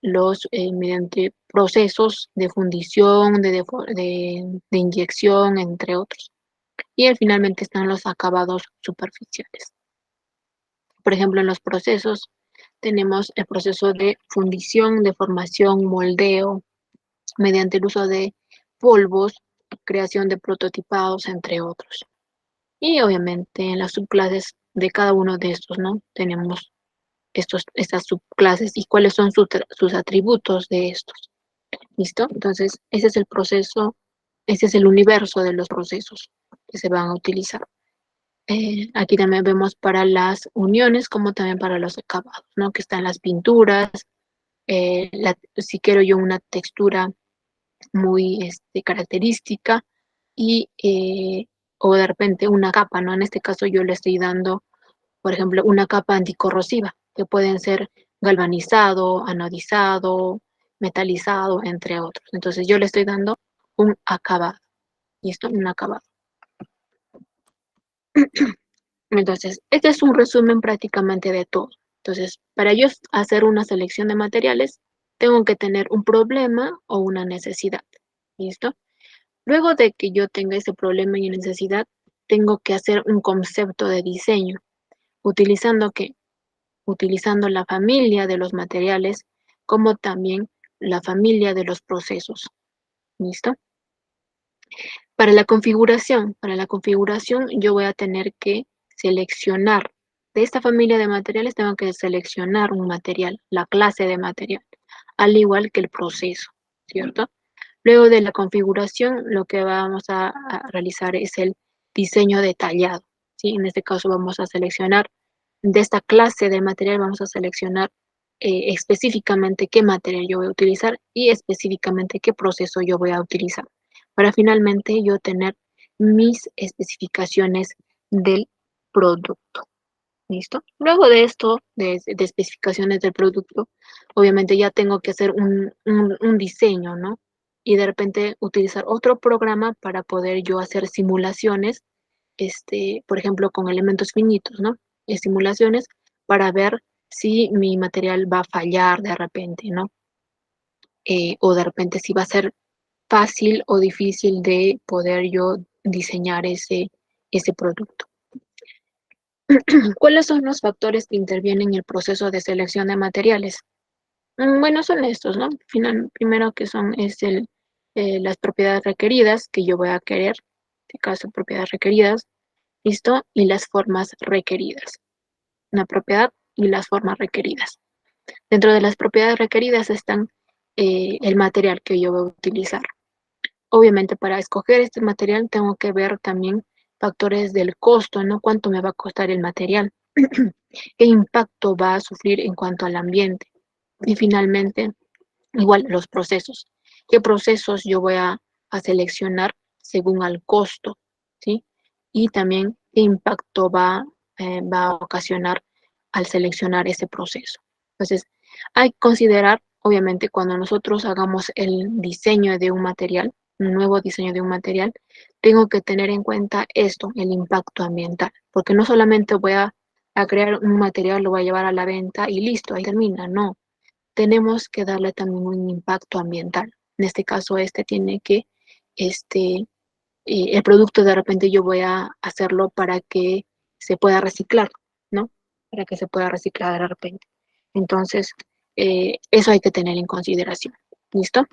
mediante procesos de fundición, de inyección, entre otros. Y finalmente están los acabados superficiales. Por ejemplo, en los procesos tenemos el proceso de fundición, deformación, moldeo, mediante el uso de polvos, creación de prototipados, entre otros. Y obviamente en las subclases de cada uno de estos, ¿no? Tenemos estas subclases y cuáles son sus atributos de estos. ¿Listo? Entonces, ese es el proceso, ese es el universo de los procesos que se van a utilizar. Aquí también vemos para las uniones como también para los acabados, ¿no? Que están las pinturas, si quiero yo una textura muy característica o de repente una capa, ¿no? En este caso yo le estoy dando, por ejemplo, una capa anticorrosiva, que pueden ser galvanizado, anodizado, metalizado, entre otros. Entonces yo le estoy dando un acabado. ¿Listo? Un acabado. Entonces, este es un resumen prácticamente de todo. Entonces, para yo hacer una selección de materiales, tengo que tener un problema o una necesidad. ¿Listo? Luego de que yo tenga ese problema y necesidad, tengo que hacer un concepto de diseño, utilizando la familia de los materiales, como también la familia de los procesos. ¿Listo? Para la configuración yo voy a tener que seleccionar, de esta familia de materiales tengo que seleccionar un material, la clase de material, al igual que el proceso, ¿cierto? Luego de la configuración, lo que vamos a realizar es el diseño detallado, ¿sí? En este caso vamos a seleccionar, de esta clase de material vamos a seleccionar específicamente qué material yo voy a utilizar y específicamente qué proceso yo voy a utilizar, para finalmente yo tener mis especificaciones del producto. ¿Listo? Luego de esto, de especificaciones del producto, obviamente ya tengo que hacer un diseño, ¿no? Y de repente utilizar otro programa para poder yo hacer simulaciones, por ejemplo, con elementos finitos, ¿no? Simulaciones para ver si mi material va a fallar de repente, ¿no? O de repente si va a ser fácil o difícil de poder yo diseñar ese producto. ¿Cuáles son los factores que intervienen en el proceso de selección de materiales? Bueno, son estos, ¿no? Primero que las propiedades requeridas que yo voy a querer, en este caso propiedades requeridas, ¿listo? Y las formas requeridas. Una propiedad y las formas requeridas. Dentro de las propiedades requeridas están el material que yo voy a utilizar. Obviamente, para escoger este material tengo que ver también factores del costo, ¿no? ¿Cuánto me va a costar el material? ¿Qué impacto va a sufrir en cuanto al ambiente? Y finalmente, igual los procesos. ¿Qué procesos yo voy a seleccionar según al costo? ¿Sí? Y también qué impacto va a ocasionar al seleccionar ese proceso. Entonces, hay que considerar, obviamente, cuando nosotros hagamos el diseño de un material, un nuevo diseño de un material, tengo que tener en cuenta esto, el impacto ambiental, porque no solamente voy a crear un material, lo voy a llevar a la venta y listo, ahí termina, no. Tenemos que darle también un impacto ambiental. En este caso, tiene que, el producto de repente yo voy a hacerlo para que se pueda reciclar, ¿no? Para que se pueda reciclar de repente. Entonces, eso hay que tener en consideración. ¿Listo?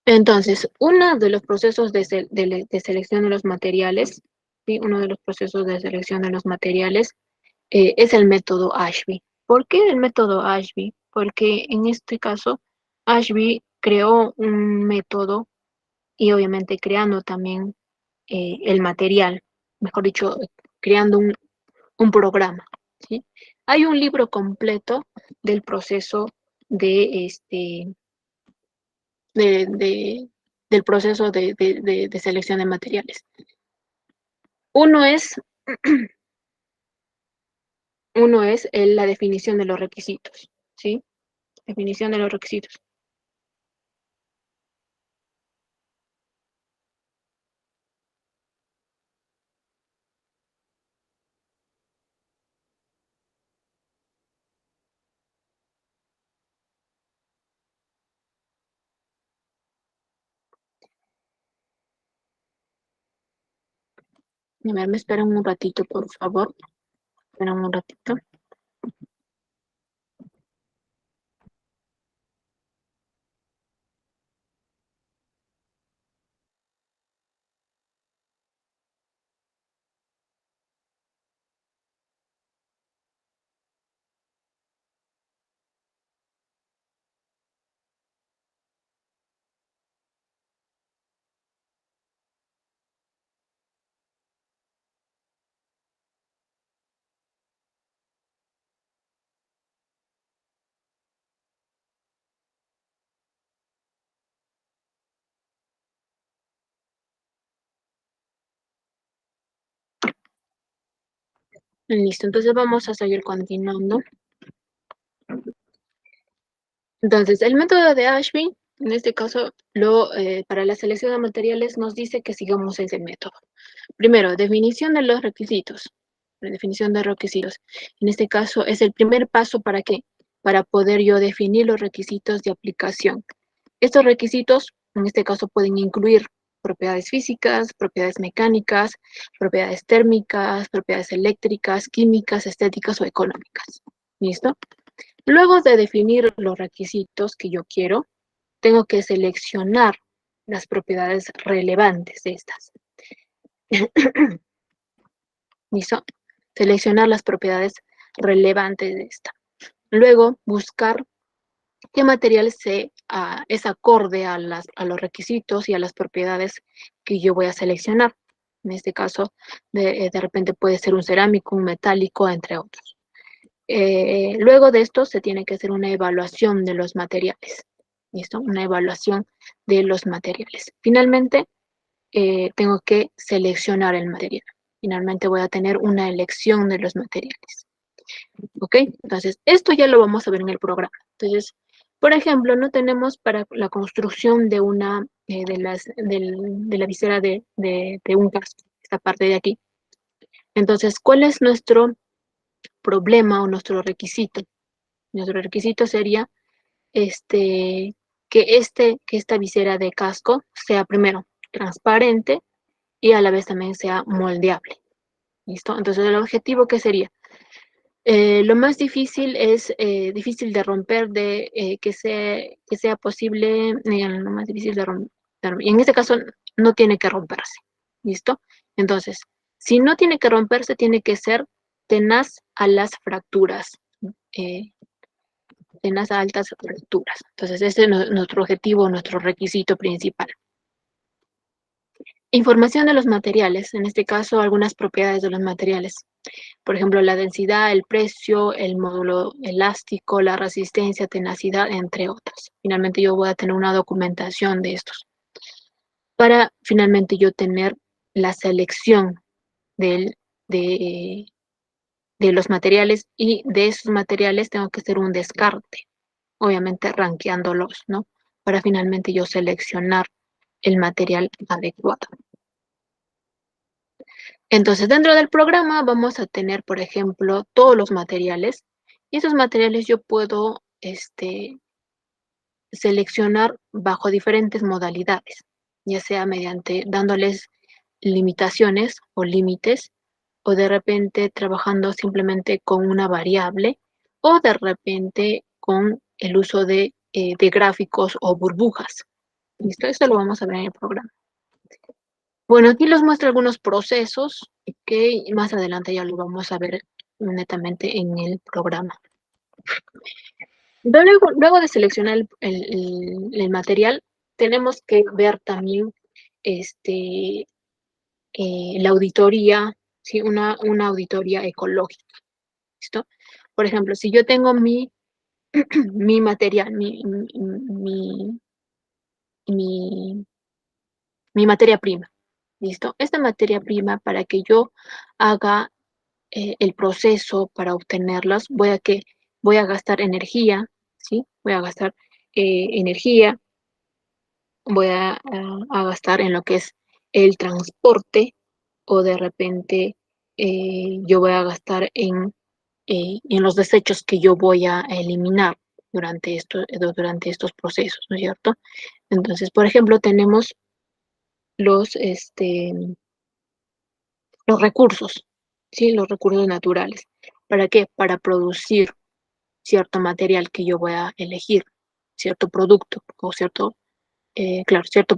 Entonces, uno de los procesos de selección de los materiales, ¿sí? Uno de los procesos de selección de los materiales es el método Ashby. ¿Por qué el método Ashby? Porque en este caso, Ashby creó un método y obviamente creando también el material, mejor dicho, creando un programa, ¿sí? Hay un libro completo del proceso de del proceso de selección de materiales. Uno es, la definición de los requisitos, ¿sí? Definición de los requisitos. A ver, me esperan un ratito, por favor. Esperan un ratito. Listo, entonces vamos a seguir continuando. Entonces, el método de Ashby, en este caso, para la selección de materiales nos dice que sigamos ese método. Primero, definición de los requisitos. La definición de requisitos. En este caso, es el primer paso para qué? Para poder yo definir los requisitos de aplicación. Estos requisitos, en este caso, pueden incluir propiedades físicas, propiedades mecánicas, propiedades térmicas, propiedades eléctricas, químicas, estéticas o económicas. ¿Listo? Luego de definir los requisitos que yo quiero, tengo que seleccionar las propiedades relevantes de estas. ¿Listo? Seleccionar las propiedades relevantes de esta. Luego, buscar qué material es acorde a los requisitos y a las propiedades que yo voy a seleccionar. En este caso, de repente puede ser un cerámico, un metálico, entre otros. Luego de esto se tiene que hacer una evaluación de los materiales. ¿Listo? Una evaluación de los materiales. Finalmente, tengo que seleccionar el material. Finalmente voy a tener una elección de los materiales. ¿Ok? Entonces, esto ya lo vamos a ver en el programa. Entonces, por ejemplo, no tenemos para la construcción de una, de la visera de un casco, esta parte de aquí. Entonces, ¿cuál es nuestro problema o nuestro requisito? Nuestro requisito sería que esta visera de casco sea primero transparente y a la vez también sea moldeable. ¿Listo? Entonces, el objetivo, ¿qué sería? Lo más difícil es difícil de romper, que sea posible, lo más difícil de romper. Y en este caso no tiene que romperse. ¿Listo? Entonces, si no tiene que romperse, tiene que ser tenaz a las fracturas. Tenaz a altas fracturas. Entonces, ese es nuestro objetivo, nuestro requisito principal. Información de los materiales, en este caso algunas propiedades de los materiales. Por ejemplo, la densidad, el precio, el módulo elástico, la resistencia, tenacidad, entre otras. Finalmente yo voy a tener una documentación de estos. Para finalmente yo tener la selección de los materiales, y de esos materiales tengo que hacer un descarte, obviamente rankeándolos, ¿no? Para finalmente yo seleccionar el material adecuado. Entonces, dentro del programa vamos a tener, por ejemplo, todos los materiales, y esos materiales yo puedo seleccionar bajo diferentes modalidades, ya sea mediante dándoles limitaciones o límites, o de repente trabajando simplemente con una variable, o de repente con el uso de gráficos o burbujas. ¿Listo? Esto lo vamos a ver en el programa. Bueno, aquí les muestro algunos procesos que más adelante ya lo vamos a ver netamente en el programa. Luego de seleccionar el material, tenemos que ver también la auditoría, ¿sí? Una auditoría ecológica. ¿Listo? Por ejemplo, si yo tengo mi material, mi materia prima, ¿listo? Esta materia prima, para que yo haga el proceso para obtenerlas, voy a gastar energía, ¿sí? Voy a gastar energía, voy a gastar en lo que es el transporte, o de repente yo voy a gastar en los desechos que yo voy a eliminar durante estos procesos, ¿no es cierto? Entonces, por ejemplo, tenemos los recursos, ¿sí? Los recursos naturales. ¿Para qué? Para producir cierto material que yo voy a elegir, cierto producto, o cierto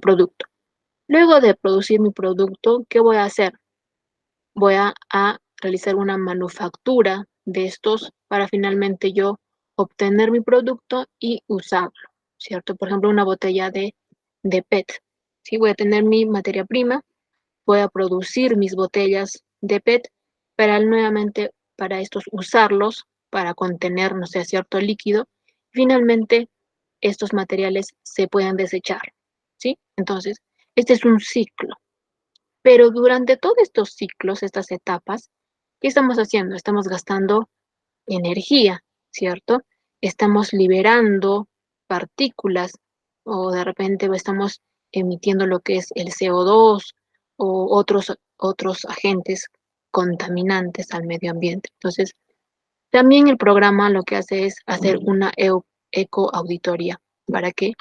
producto. Luego de producir mi producto, ¿qué voy a hacer? Voy a realizar una manufactura de estos para finalmente yo obtener mi producto y usarlo, ¿cierto? Por ejemplo, una botella de PET. ¿Sí? Voy a tener mi materia prima, voy a producir mis botellas de PET para estos usarlos para contener, no sé, cierto líquido. Finalmente, estos materiales se pueden desechar, ¿sí? Entonces, este es un ciclo. Pero durante todos estos ciclos, estas etapas, ¿qué estamos haciendo? Estamos gastando energía, ¿cierto? Estamos liberando partículas, o de repente estamos emitiendo lo que es el CO2 o otros agentes contaminantes al medio ambiente. Entonces, también el programa lo que hace es hacer una ecoauditoría. ¿Para qué?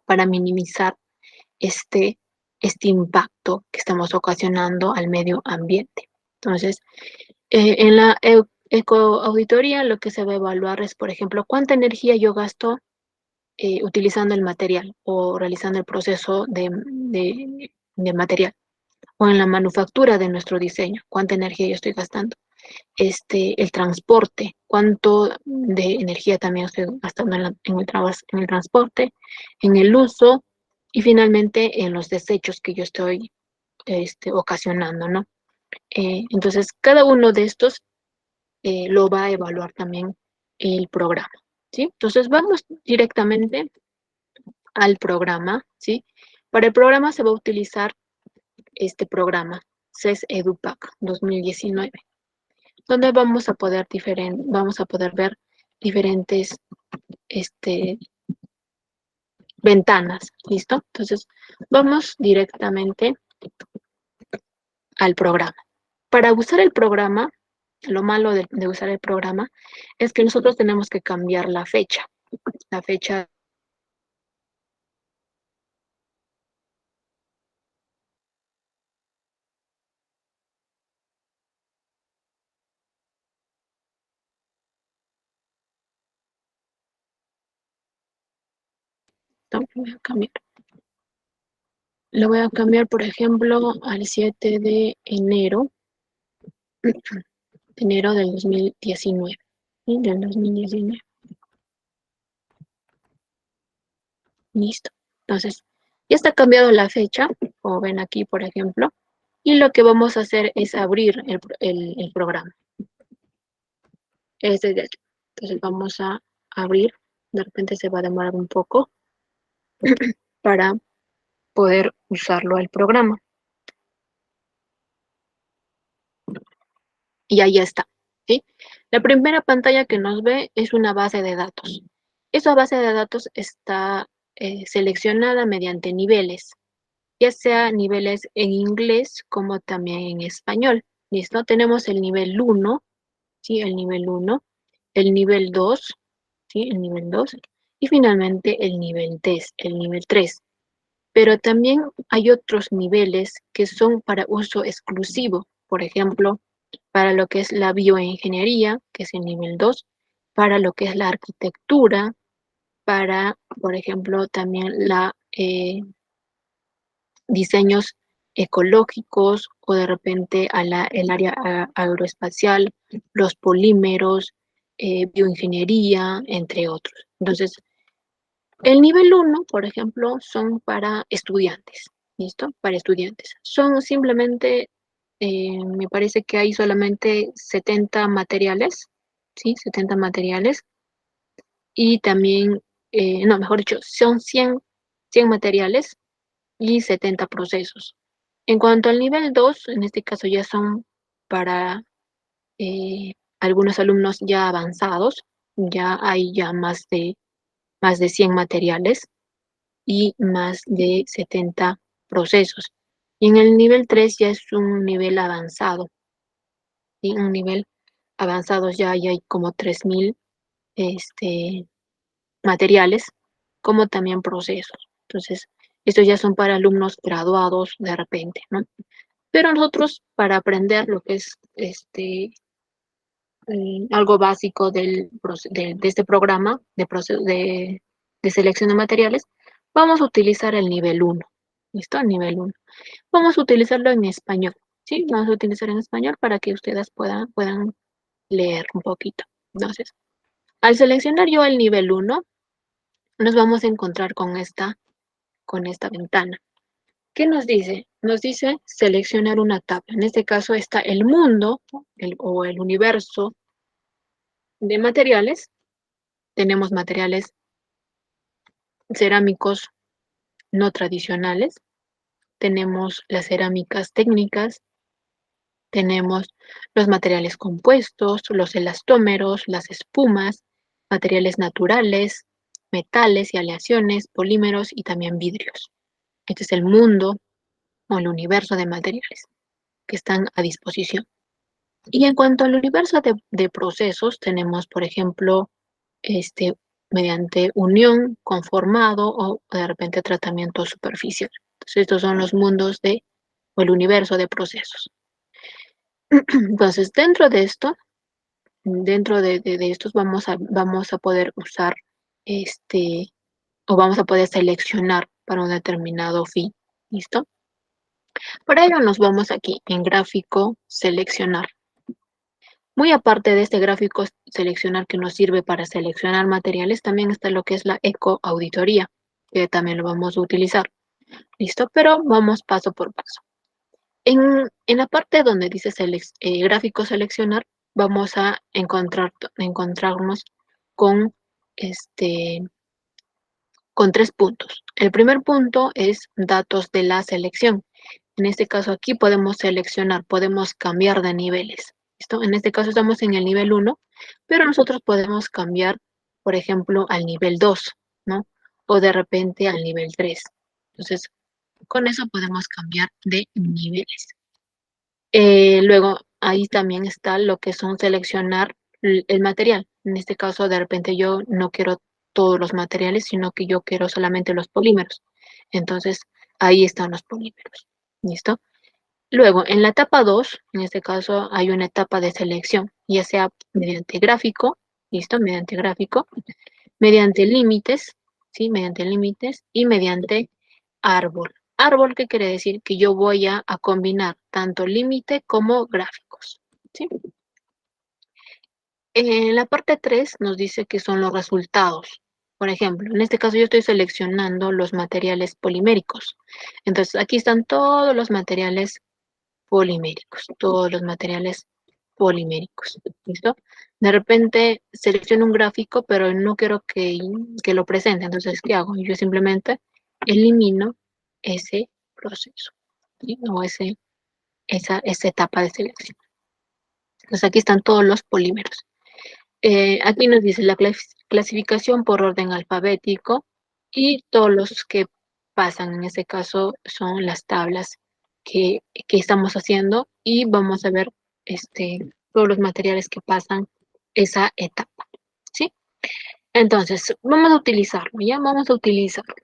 Para minimizar este impacto que estamos ocasionando al medio ambiente. Entonces, en la ecoauditoría lo que se va a evaluar es, por ejemplo, cuánta energía yo gasto utilizando el material o realizando el proceso de material, o en la manufactura de nuestro diseño, cuánta energía yo estoy gastando. El transporte, cuánto de energía también estoy gastando en el transporte, en el uso, y finalmente en los desechos que yo estoy ocasionando, ¿no? Entonces, cada uno de estos lo va a evaluar también el programa, ¿sí? Entonces, vamos directamente al programa, ¿sí? Para el programa se va a utilizar este programa, CES EduPack 2019, donde vamos a poder ver diferentes ventanas, ¿listo? Entonces, vamos directamente al programa. Para usar el programa, lo malo de usar el programa es que nosotros tenemos que cambiar la fecha ¿Listo? Lo voy a cambiar. Lo voy a cambiar, por ejemplo, al 7 de enero. Enero del 2019. ¿Sí? Del 2019. Listo. Entonces, ya está cambiado la fecha, como ven aquí, por ejemplo. Y lo que vamos a hacer es abrir el programa. Es desde aquí. Entonces vamos a abrir. De repente se va a demorar un poco para poder usarlo el programa. Y ahí está. ¿Sí? La primera pantalla que nos ve es una base de datos. Esa base de datos está seleccionada mediante niveles, ya sea niveles en inglés como también en español. ¿Listo? Tenemos el nivel 1, ¿sí? El nivel 1, el nivel 2, ¿sí? El nivel 2, y finalmente el nivel 3. Pero también hay otros niveles que son para uso exclusivo. Por ejemplo, para lo que es la bioingeniería, que es el nivel 2, para lo que es la arquitectura, para, por ejemplo, también diseños ecológicos o de repente el área aeroespacial, los polímeros, bioingeniería, entre otros. Entonces, el nivel 1, por ejemplo, son para estudiantes, ¿listo? Para estudiantes. Son simplemente, me parece que hay solamente 70 materiales, ¿sí? 70 materiales. Y también, no, mejor dicho, son 100 materiales y 70 procesos. En cuanto al nivel 2, en este caso ya son para algunos alumnos ya avanzados, ya hay ya más de 100 materiales y más de 70 procesos. Y en el nivel 3 ya es un nivel avanzado. ¿Sí? Un nivel avanzado ya hay como 3000 materiales, como también procesos. Entonces, estos ya son para alumnos graduados de repente, ¿no? Pero nosotros, para aprender lo que es algo básico de este programa de selección de materiales, vamos a utilizar el nivel 1. ¿Listo? El nivel 1. Vamos a utilizarlo en español. ¿Sí? Vamos a utilizar en español para que ustedes puedan leer un poquito. Entonces, al seleccionar yo el nivel 1, nos vamos a encontrar con esta ventana. ¿Qué nos dice? Nos dice seleccionar una tabla. En este caso está el mundo o el universo de materiales. Tenemos materiales cerámicos no tradicionales. Tenemos las cerámicas técnicas. Tenemos los materiales compuestos, los elastómeros, las espumas, materiales naturales, metales y aleaciones, polímeros y también vidrios. Este es el mundo o el universo de materiales que están a disposición. Y en cuanto al universo de procesos, tenemos, por ejemplo, mediante unión, conformado o de repente tratamiento superficial. Entonces, estos son los mundos o el universo de procesos. Entonces, dentro de esto, dentro de estos vamos a poder usar o vamos a poder seleccionar para un determinado fin. ¿Listo? Para ello nos vamos aquí en gráfico, seleccionar. Muy aparte de este gráfico seleccionar que nos sirve para seleccionar materiales, también está lo que es la ecoauditoría, que también lo vamos a utilizar. ¿Listo? Pero vamos paso por paso. En la parte donde dice gráfico seleccionar, vamos a encontrarnos con, con 3 puntos. El primer punto es datos de la selección. En este caso aquí podemos seleccionar, podemos cambiar de niveles. ¿Listo? En este caso estamos en el nivel 1, pero nosotros podemos cambiar, por ejemplo, al nivel 2, ¿no? O de repente al nivel 3. Entonces, con eso podemos cambiar de niveles. Luego, ahí también está lo que son seleccionar el material. En este caso, de repente yo no quiero todos los materiales, sino que yo quiero solamente los polímeros. Entonces, ahí están los polímeros. ¿Listo? Luego, en la etapa 2, en este caso, hay una etapa de selección, ya sea mediante gráfico, ¿listo? Mediante gráfico, mediante límites, ¿sí? Mediante límites y mediante árbol. Árbol, ¿qué quiere decir? Que yo voy a combinar tanto límite como gráficos, ¿sí? En la parte 3 nos dice que son los resultados. Por ejemplo, en este caso yo estoy seleccionando los materiales poliméricos. Entonces, aquí están todos los materiales poliméricos, todos los materiales poliméricos, ¿listo? De repente selecciono un gráfico, pero no quiero que lo presente. Entonces, ¿qué hago? Yo simplemente elimino ese proceso, ¿sí? O esa etapa de selección. Entonces, aquí están todos los polímeros. Aquí nos dice la clasificación por orden alfabético y todos los que pasan, en este caso, son las tablas que estamos haciendo y vamos a ver todos los materiales que pasan esa etapa, ¿sí? Entonces, vamos a utilizarlo, ¿ya? Vamos a utilizarlo.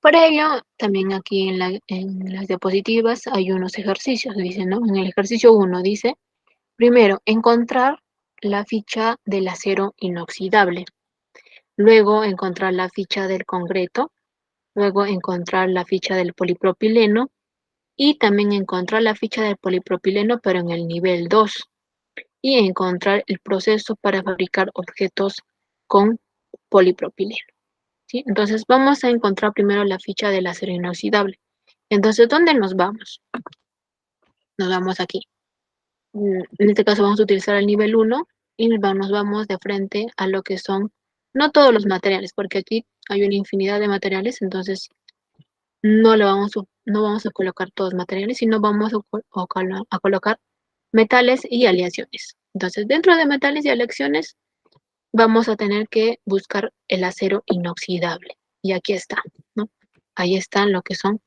Para ello, también aquí en las diapositivas hay unos ejercicios, dice, ¿no? En el ejercicio 1 dice, primero, encontrar la ficha del acero inoxidable. Luego, encontrar la ficha del concreto. Luego, encontrar la ficha del polipropileno. Y también encontrar la ficha del polipropileno, pero en el nivel 2. Y encontrar el proceso para fabricar objetos con polipropileno, ¿sí? Entonces, vamos a encontrar primero la ficha del acero inoxidable. Entonces, ¿dónde nos vamos? Nos vamos aquí. En este caso vamos a utilizar el nivel 1 y nos vamos de frente a lo que son, no todos los materiales, porque aquí hay una infinidad de materiales, entonces no vamos a colocar todos los materiales, sino vamos a colocar metales y aleaciones. Entonces, dentro de metales y aleaciones, vamos a tener que buscar el acero inoxidable. Y aquí está, ¿no? Ahí está lo que son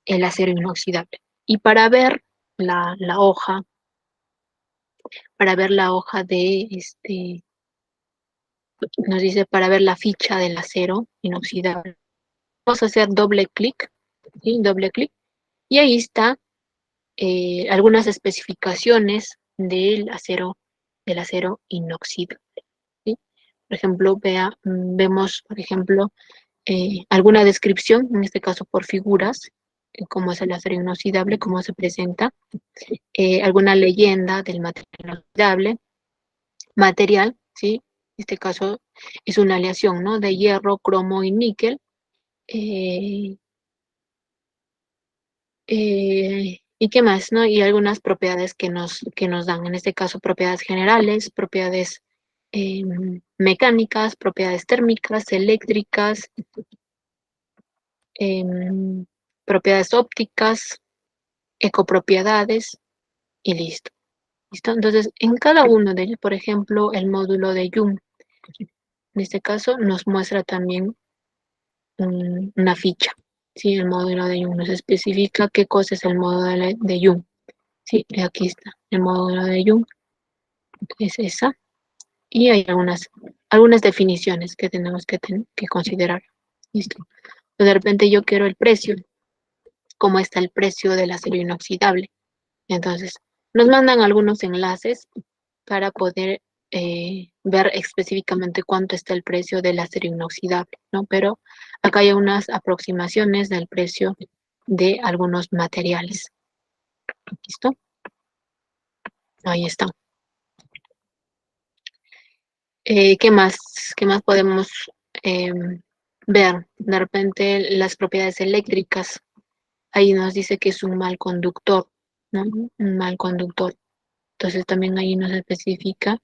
el acero inoxidable. Y para ver la hoja, nos dice para ver la ficha del acero inoxidable. Vamos a hacer doble clic, ¿sí? Doble clic. Y ahí está algunas especificaciones del acero inoxidable, ¿sí? Por ejemplo, vemos, por ejemplo, alguna descripción, en este caso por figuras, cómo es el acero inoxidable, cómo se presenta, alguna leyenda del material inoxidable, material, ¿sí? En este caso es una aleación, ¿no? De hierro, cromo y níquel. ¿Y qué más, no? Y algunas propiedades que nos dan, en este caso propiedades generales, propiedades mecánicas, propiedades térmicas, eléctricas, propiedades ópticas, ecopropiedades y listo. ¿Listo? Entonces, en cada uno de ellos, por ejemplo, el módulo de Young, en este caso nos muestra también una ficha, ¿sí? El módulo de Young nos especifica qué cosa es el módulo de Young. Sí, aquí está el módulo de Young, es esa. Y hay algunas definiciones que tenemos que considerar. ¿Listo? De repente yo quiero el precio, cómo está el precio del acero inoxidable. Entonces, nos mandan algunos enlaces para poder ver específicamente cuánto está el precio del acero inoxidable, ¿no? Pero acá hay unas aproximaciones del precio de algunos materiales. ¿Listo? Ahí está. ¿Qué más podemos ver? De repente las propiedades eléctricas. Ahí nos dice que es un mal conductor, ¿no? Un mal conductor. Entonces también ahí nos especifica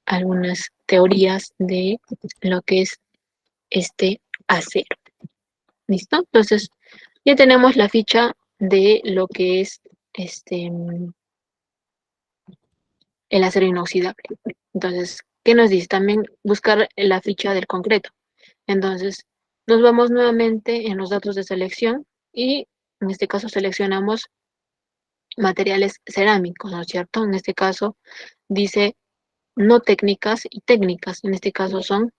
algunas teorías de lo que es este acero. ¿Listo? Entonces ya tenemos la ficha de lo que es el acero inoxidable. Entonces, ¿qué nos dice? También buscar la ficha del concreto. Entonces, nos vamos nuevamente en los datos de selección y en este caso seleccionamos materiales cerámicos, ¿no es cierto? En este caso dice no técnicas y técnicas. En este caso son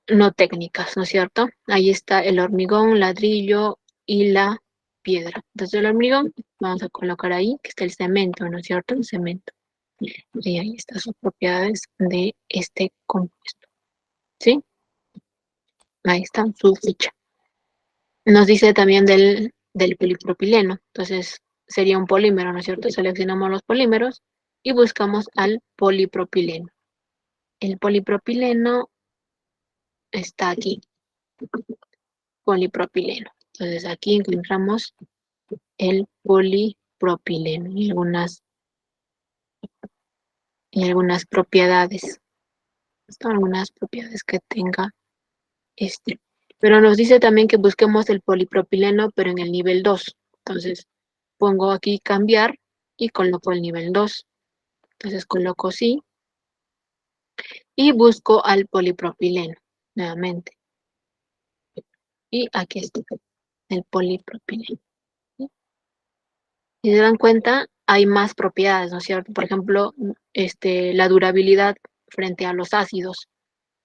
no técnicas, ¿no es cierto? Ahí está el hormigón, ladrillo y la piedra. Entonces el hormigón, vamos a colocar ahí que está el cemento, ¿no es cierto? El cemento. Y ahí están sus propiedades de este compuesto. ¿Sí? Ahí está su ficha. Nos dice también del polipropileno. Entonces, sería un polímero, ¿no es cierto? Seleccionamos los polímeros y buscamos al polipropileno. El polipropileno está aquí. Polipropileno. Entonces, aquí encontramos el polipropileno y algunas propiedades. Están algunas propiedades que tenga este. Pero nos dice también que busquemos el polipropileno, pero en el nivel 2. Entonces, pongo aquí cambiar y coloco el nivel 2. Entonces, coloco sí y busco al polipropileno nuevamente. Y aquí está el polipropileno. ¿Sí? Si se dan cuenta, hay más propiedades, ¿no es cierto? Por ejemplo, la durabilidad frente a los ácidos,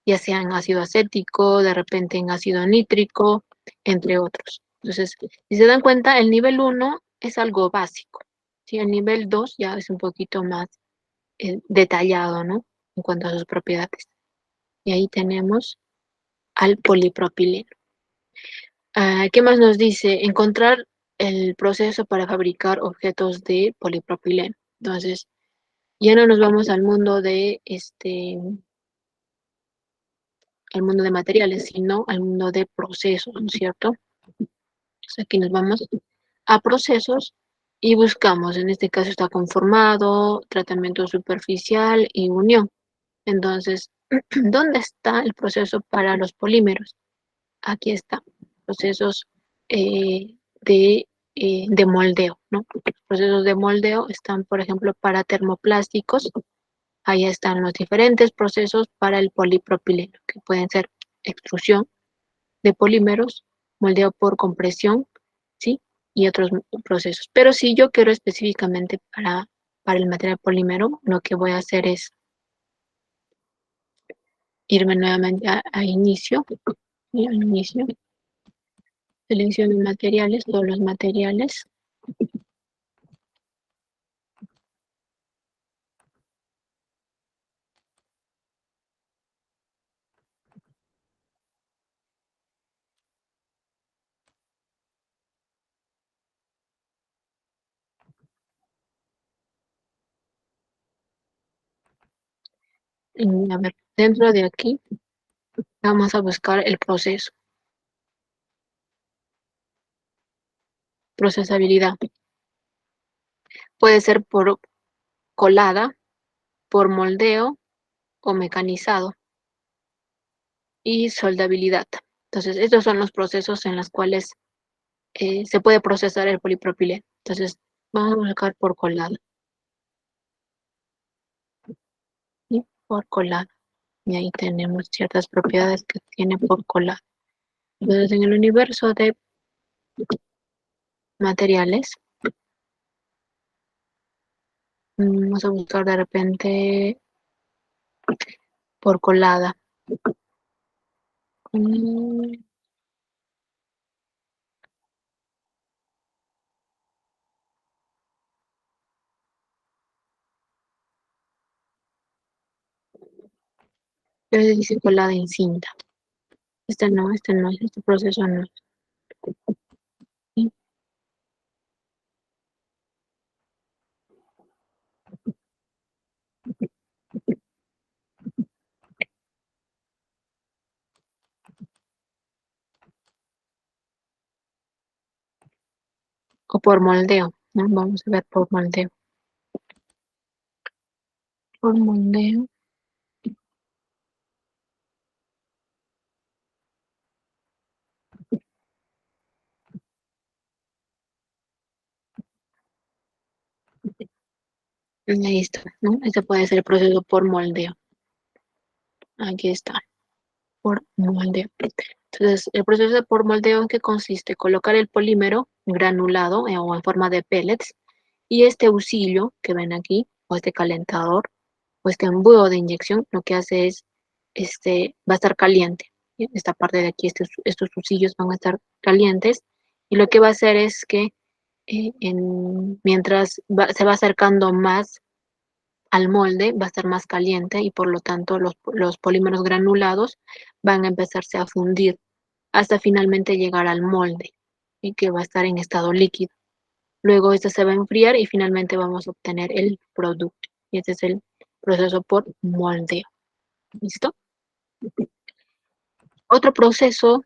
ya sea en ácido acético, de repente en ácido nítrico, entre otros. Entonces, si se dan cuenta, el nivel 1 es algo básico. ¿Sí? El nivel 2 ya es un poquito más detallado, ¿no? En cuanto a sus propiedades. Y ahí tenemos al polipropileno. ¿Qué más nos dice? Encontrar el proceso para fabricar objetos de polipropileno. Entonces, ya no nos vamos al mundo de al mundo de materiales, sino al mundo de procesos, ¿no es cierto? Entonces aquí nos vamos a procesos y buscamos, en este caso está conformado, tratamiento superficial y unión. Entonces, ¿dónde está el proceso para los polímeros? Aquí está, procesos de moldeo, ¿no? Los procesos de moldeo están, por ejemplo, para termoplásticos. Ahí están los diferentes procesos para el polipropileno, que pueden ser extrusión de polímeros, moldeo por compresión, ¿sí? Y otros procesos. Pero si yo quiero específicamente para el material polímero, lo que voy a hacer es irme nuevamente a inicio, y al inicio, selecciono materiales, todos los materiales. A ver, dentro de aquí vamos a buscar el proceso. Procesabilidad. Puede ser por colada, por moldeo o mecanizado. Y soldabilidad. Entonces, estos son los procesos en los cuales se puede procesar el polipropileno. Entonces, vamos a buscar por colada. Y por colada. Y ahí tenemos ciertas propiedades que tiene por colada. Entonces, en el universo de materiales, vamos a buscar de repente por colada. Pero dice colada en cinta. Este no, este proceso no. ¿Sí? O por moldeo, ¿no? Vamos a ver por moldeo. Por moldeo. Ahí está, ¿no? Este puede ser el proceso por moldeo. Aquí está, por moldeo. Entonces, el proceso de por moldeo, ¿en qué consiste? Colocar el polímero granulado o en forma de pellets y este usillo que ven aquí, o este calentador, o este embudo de inyección, lo que hace es, va a estar caliente. ¿Sí? Esta parte de aquí, estos usillos van a estar calientes y lo que va a hacer es que mientras se va acercando más al molde va a estar más caliente y por lo tanto los polímeros granulados van a empezarse a fundir hasta finalmente llegar al molde y que va a estar en estado líquido. Luego este se va a enfriar y finalmente vamos a obtener el producto. Y este es el proceso por moldeo. ¿Listo? Otro proceso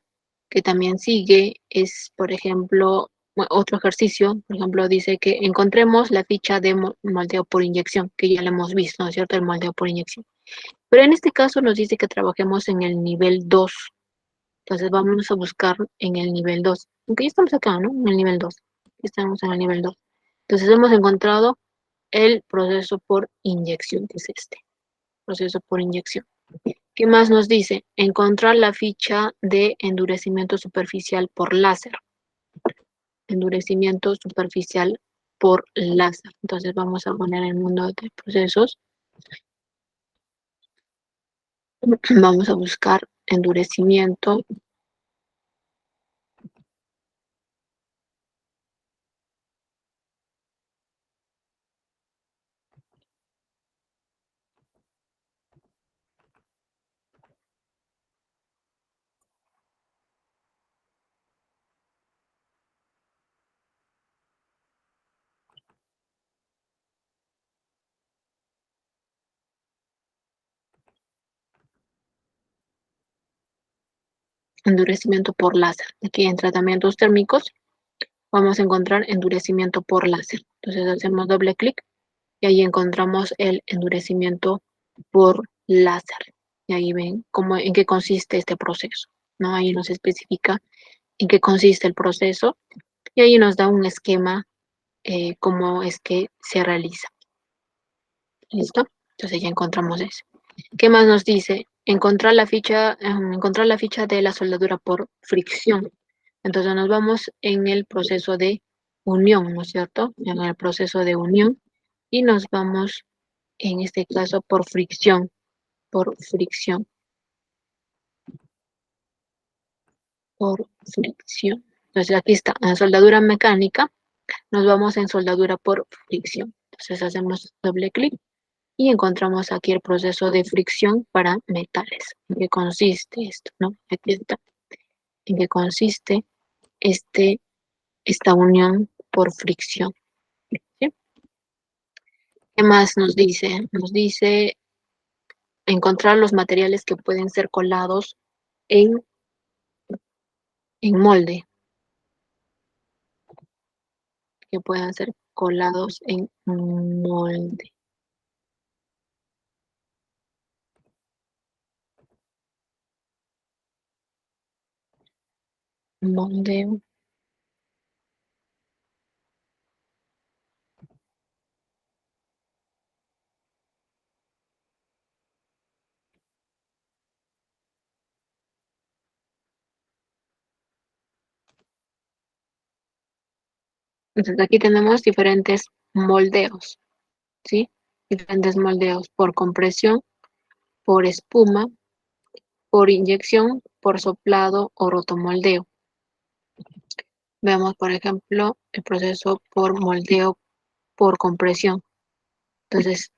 que también sigue es, por ejemplo, otro ejercicio, por ejemplo, dice que encontremos la ficha de moldeo por inyección, que ya lo hemos visto, ¿no es cierto? El moldeo por inyección. Pero en este caso nos dice que trabajemos en el nivel 2. Entonces vamos a buscar en el nivel 2. Aunque ya estamos acá, ¿no? En el nivel 2. Estamos en el nivel 2. Entonces hemos encontrado el proceso por inyección, que es este. Proceso por inyección. ¿Qué más nos dice? Encontrar la ficha de endurecimiento superficial por láser. Endurecimiento superficial por láser. Entonces vamos a poner el mundo de procesos. Vamos a buscar endurecimiento endurecimiento por láser. Aquí en tratamientos térmicos vamos a encontrar endurecimiento por láser. Entonces hacemos doble clic y ahí encontramos el endurecimiento por láser. Y ahí ven en qué consiste este proceso, ¿no? Ahí nos especifica en qué consiste el proceso y ahí nos da un esquema cómo es que se realiza. ¿Listo? Entonces ya encontramos eso. ¿Qué más nos dice? Encontrar la ficha de la soldadura por fricción. Entonces nos vamos en el proceso de unión, ¿no es cierto? En el proceso de unión y nos vamos, en este caso, por fricción. Por fricción. Por fricción. Entonces aquí está, en soldadura mecánica, nos vamos en soldadura por fricción. Entonces hacemos doble clic y encontramos aquí el proceso de fricción para metales. ¿En qué consiste esto? ¿No? Aquí está. ¿En qué consiste esta unión por fricción? ¿Sí? ¿Qué más nos dice? Nos dice encontrar los materiales que pueden ser colados en molde. Que puedan ser colados en molde. Moldeo. Entonces aquí tenemos diferentes moldeos, ¿sí? Diferentes moldeos por compresión, por espuma, por inyección, por soplado o rotomoldeo. Veamos, por ejemplo, el proceso por moldeo por compresión. Entonces,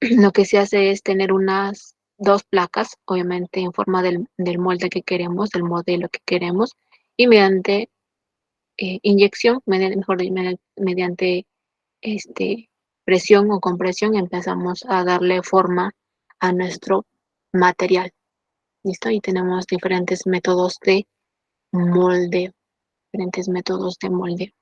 lo que se hace es tener unas dos placas, obviamente en forma del molde que queremos, del modelo que queremos, y mediante inyección, mediante presión o compresión, empezamos a darle forma a nuestro material. ¿Listo? Y tenemos diferentes métodos de moldeo. Diferentes métodos de moldeo.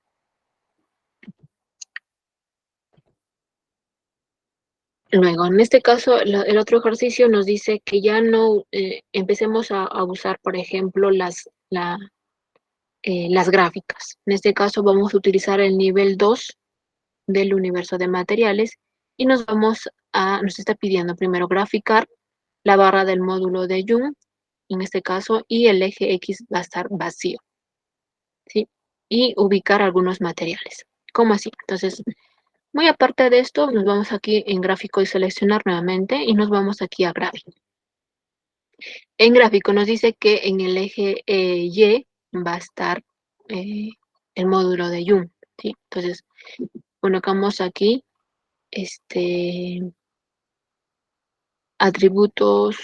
Luego, en este caso, el otro ejercicio nos dice que ya no empecemos a usar, por ejemplo, las gráficas. En este caso vamos a utilizar el nivel 2 del universo de materiales y nos está pidiendo primero graficar la barra del módulo de Young, en este caso, y el eje X va a estar vacío, ¿sí? Y ubicar algunos materiales. ¿Cómo así? Entonces, muy aparte de esto, nos vamos aquí en gráfico y seleccionar nuevamente y nos vamos aquí a gráfico. En gráfico nos dice que en el eje Y va a estar el módulo de Young, ¿sí? Entonces, colocamos aquí atributos,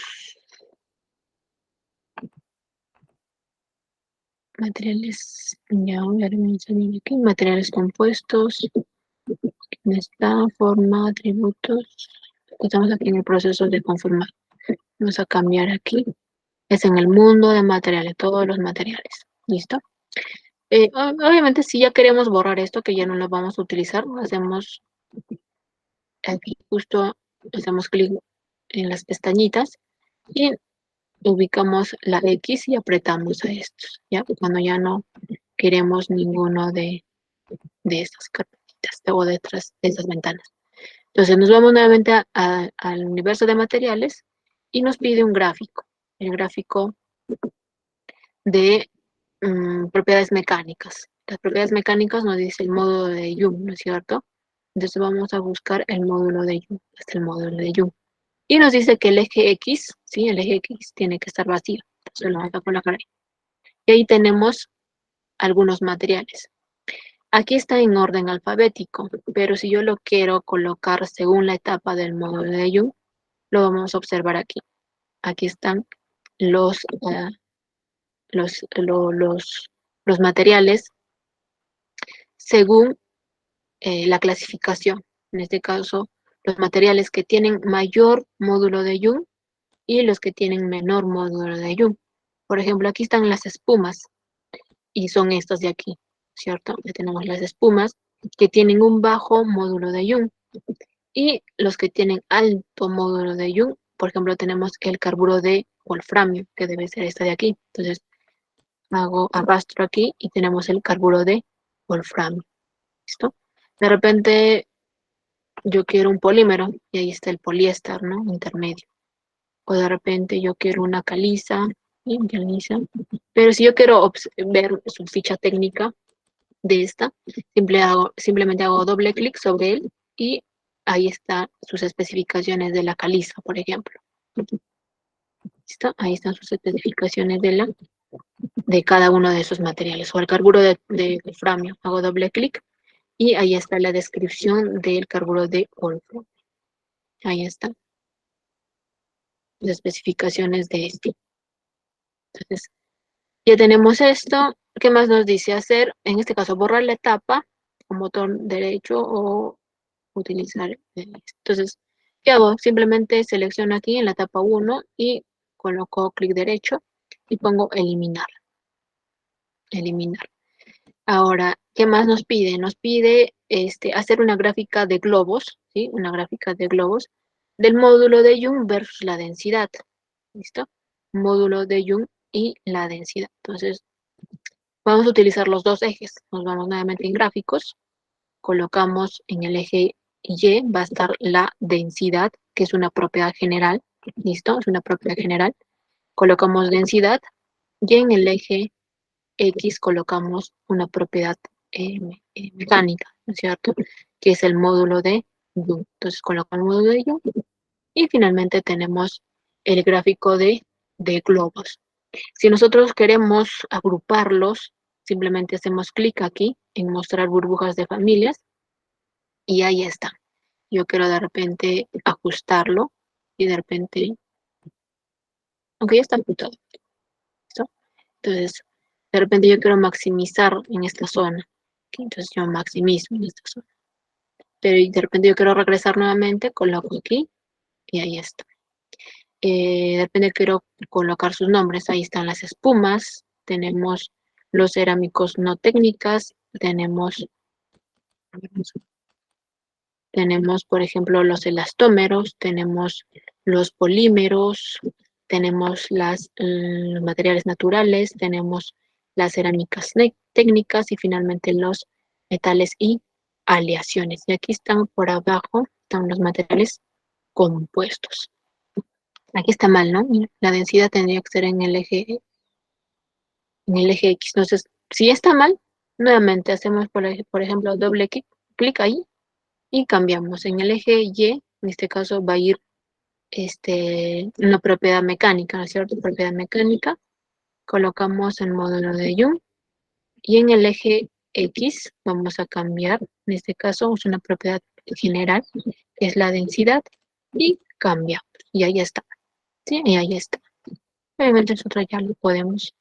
materiales, ya veremos aquí, materiales compuestos, ¿dónde está? Forma, atributos, estamos aquí en el proceso de conformar. Vamos a cambiar aquí, es en el mundo de materiales, todos los materiales, ¿listo? Obviamente si ya queremos borrar esto, que ya no lo vamos a utilizar, hacemos aquí justo, hacemos clic en las pestañitas y ubicamos la X y apretamos a estos, ¿ya? Cuando ya no queremos ninguno de estas carpetitas o de estas ventanas. Entonces nos vamos nuevamente al universo de materiales y nos pide un gráfico, el gráfico de propiedades mecánicas. Las propiedades mecánicas nos dice el módulo de Young, ¿no es cierto? Entonces vamos a buscar el módulo de Young, hasta el módulo de Young. Y nos dice que el eje X, ¿sí? El eje X tiene que estar vacío. Entonces lo vamos a colocar ahí. Y ahí tenemos algunos materiales. Aquí está en orden alfabético, pero si yo lo quiero colocar según la etapa del módulo de Young, lo vamos a observar aquí. Aquí están los materiales según la clasificación. En este caso, los materiales que tienen mayor módulo de Young y los que tienen menor módulo de Young. Por ejemplo, aquí están las espumas y son estas de aquí, ¿cierto? Ya tenemos las espumas que tienen un bajo módulo de Young y los que tienen alto módulo de Young. Por ejemplo, tenemos el carburo de wolframio, que debe ser esta de aquí. Entonces, arrastro aquí y tenemos el carburo de wolframio. ¿Listo? De repente yo quiero un polímero y ahí está el poliéster, ¿no? Intermedio. O de repente yo quiero una caliza, pero si yo quiero ver su ficha técnica de esta, simplemente hago doble clic sobre él y ahí están sus especificaciones de la caliza, por ejemplo. ¿Listo? Ahí están sus especificaciones de cada uno de esos materiales. O el carburo de wolframio, hago doble clic y ahí está la descripción del carburo de wolframio. Ahí están las especificaciones de este. Entonces, ya tenemos esto. ¿Qué más nos dice hacer? En este caso, borrar la etapa con botón derecho o utilizar. Entonces, ¿qué hago? Simplemente selecciono aquí en la etapa 1 y coloco clic derecho y pongo eliminar. Eliminar. Ahora, ¿qué más nos pide? Nos pide hacer una gráfica de globos, ¿sí? Una gráfica de globos del módulo de Young versus la densidad. ¿Listo? Módulo de Young y la densidad. Entonces, vamos a utilizar los dos ejes. Nos vamos nuevamente en gráficos. Colocamos en el eje Y, va a estar la densidad, que es una propiedad general. ¿Listo? Es una propiedad general. Colocamos densidad y en el eje X colocamos una propiedad mecánica, ¿no es cierto? Que es el módulo de Young. Entonces coloco el módulo de Young y finalmente tenemos el gráfico de globos. Si nosotros queremos agruparlos, simplemente hacemos clic aquí en mostrar burbujas de familias y ahí está. Yo quiero de repente ajustarlo y de repente, aunque ya está ajustado. ¿Listo? Entonces, de repente yo quiero maximizar en esta zona. Entonces yo maximizo en esta zona. Pero de repente yo quiero regresar nuevamente, coloco aquí y ahí está. De repente quiero colocar sus nombres. Ahí están las espumas. Tenemos los cerámicos no técnicas. Tenemos, por ejemplo, los elastómeros. Tenemos los polímeros. Tenemos los materiales naturales. Tenemos las cerámicas técnicas y finalmente los metales y aleaciones. Y aquí están por abajo, están los materiales compuestos. Aquí está mal, ¿no? Mira, la densidad tendría que ser en el eje X. Entonces, si está mal, nuevamente hacemos, por ejemplo, doble clic ahí y cambiamos. En el eje Y, en este caso, va a ir una propiedad mecánica, ¿no es cierto? Propiedad mecánica. Colocamos el módulo de Young y en el eje X vamos a cambiar, en este caso es una propiedad general, que es la densidad, y cambia. Y ahí está. ¿Sí? Y ahí está. Obviamente nosotros ya lo podemos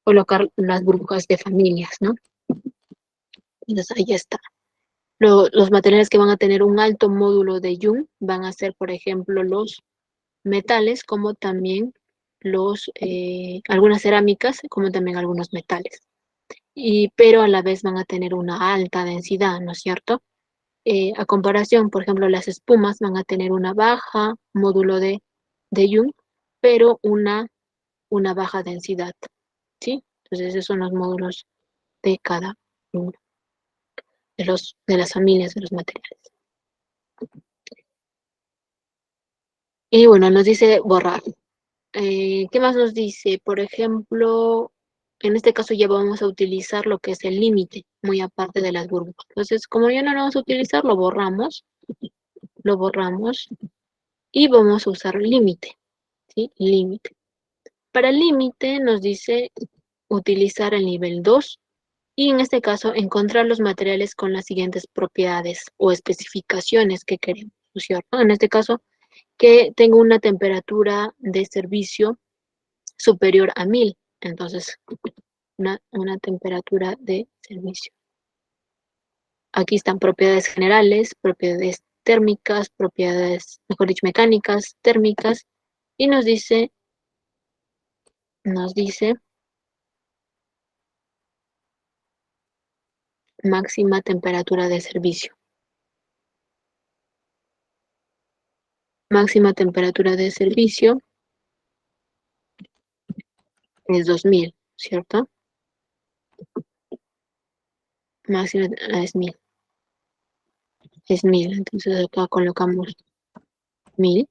colocar las burbujas de familias, ¿no? Entonces ahí está. Los materiales que van a tener un alto módulo de Young van a ser, por ejemplo, los metales, como también algunas cerámicas, como también algunos metales. Pero a la vez van a tener una alta densidad, ¿no es cierto? A comparación, por ejemplo, las espumas van a tener una baja módulo de Young, pero una baja densidad, ¿sí? Entonces esos son los módulos de cada uno de las familias de los materiales. Y bueno, nos dice borrar. ¿Qué más nos dice? Por ejemplo, en este caso ya vamos a utilizar lo que es el límite, muy aparte de las burbujas. Entonces, como ya no lo vamos a utilizar, lo borramos y vamos a usar límite, ¿sí? Límite. Para el límite nos dice utilizar el nivel 2 y en este caso encontrar los materiales con las siguientes propiedades o especificaciones que queremos, ¿no es cierto? En este caso, que tenga una temperatura de servicio superior a 1000. Entonces, una temperatura de servicio. Aquí están propiedades generales, propiedades térmicas, propiedades, mejor dicho, mecánicas, térmicas, y nos dice máxima temperatura de servicio. Máxima temperatura de servicio es 2000, ¿cierto? Máxima es 1000. Es 1000, entonces acá colocamos 1000.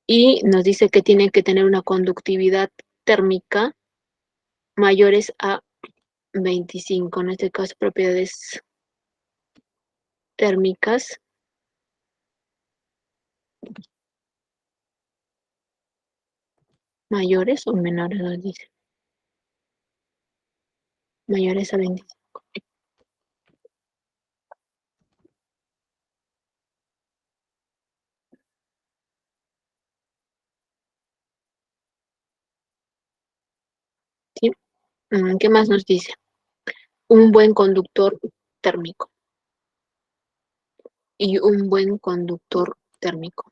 Y nos dice que tiene que tener una conductividad térmica mayores a 25. En este caso, propiedades térmicas mayores o menores, nos dice. Mayores a 25. ¿Sí? ¿Qué más nos dice? Un buen conductor térmico. Y un buen conductor térmico.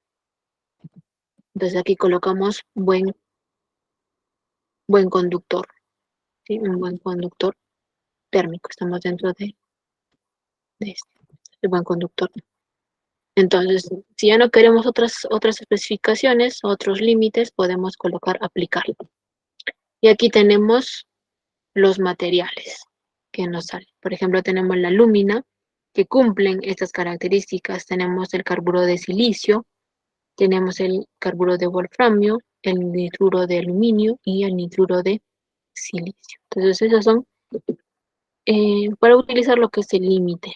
Entonces aquí colocamos buen conductor. ¿Sí? Un buen conductor térmico. Estamos dentro de el buen conductor. Entonces, si ya no queremos otras especificaciones, otros límites, podemos colocar aplicar. Y aquí tenemos los materiales que nos salen. Por ejemplo, tenemos la lúmina, que cumplen estas características. Tenemos el carburo de silicio, tenemos el carburo de wolframio, el nitruro de aluminio y el nitruro de silicio. Entonces, esos son para utilizar lo que es el límite.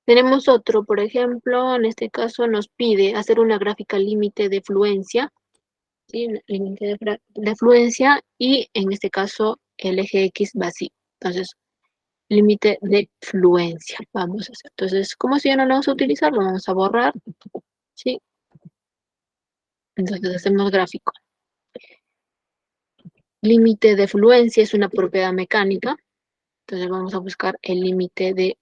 Tenemos otro, por ejemplo, en este caso nos pide hacer una gráfica límite de fluencia, ¿sí? Límite de fluencia, y en este caso el eje X vacío. Entonces, límite de fluencia vamos a hacer. Entonces, como si ya no lo vamos a utilizar, lo vamos a borrar, ¿sí? Entonces hacemos gráfico. Límite de fluencia es una propiedad mecánica. Entonces vamos a buscar el límite de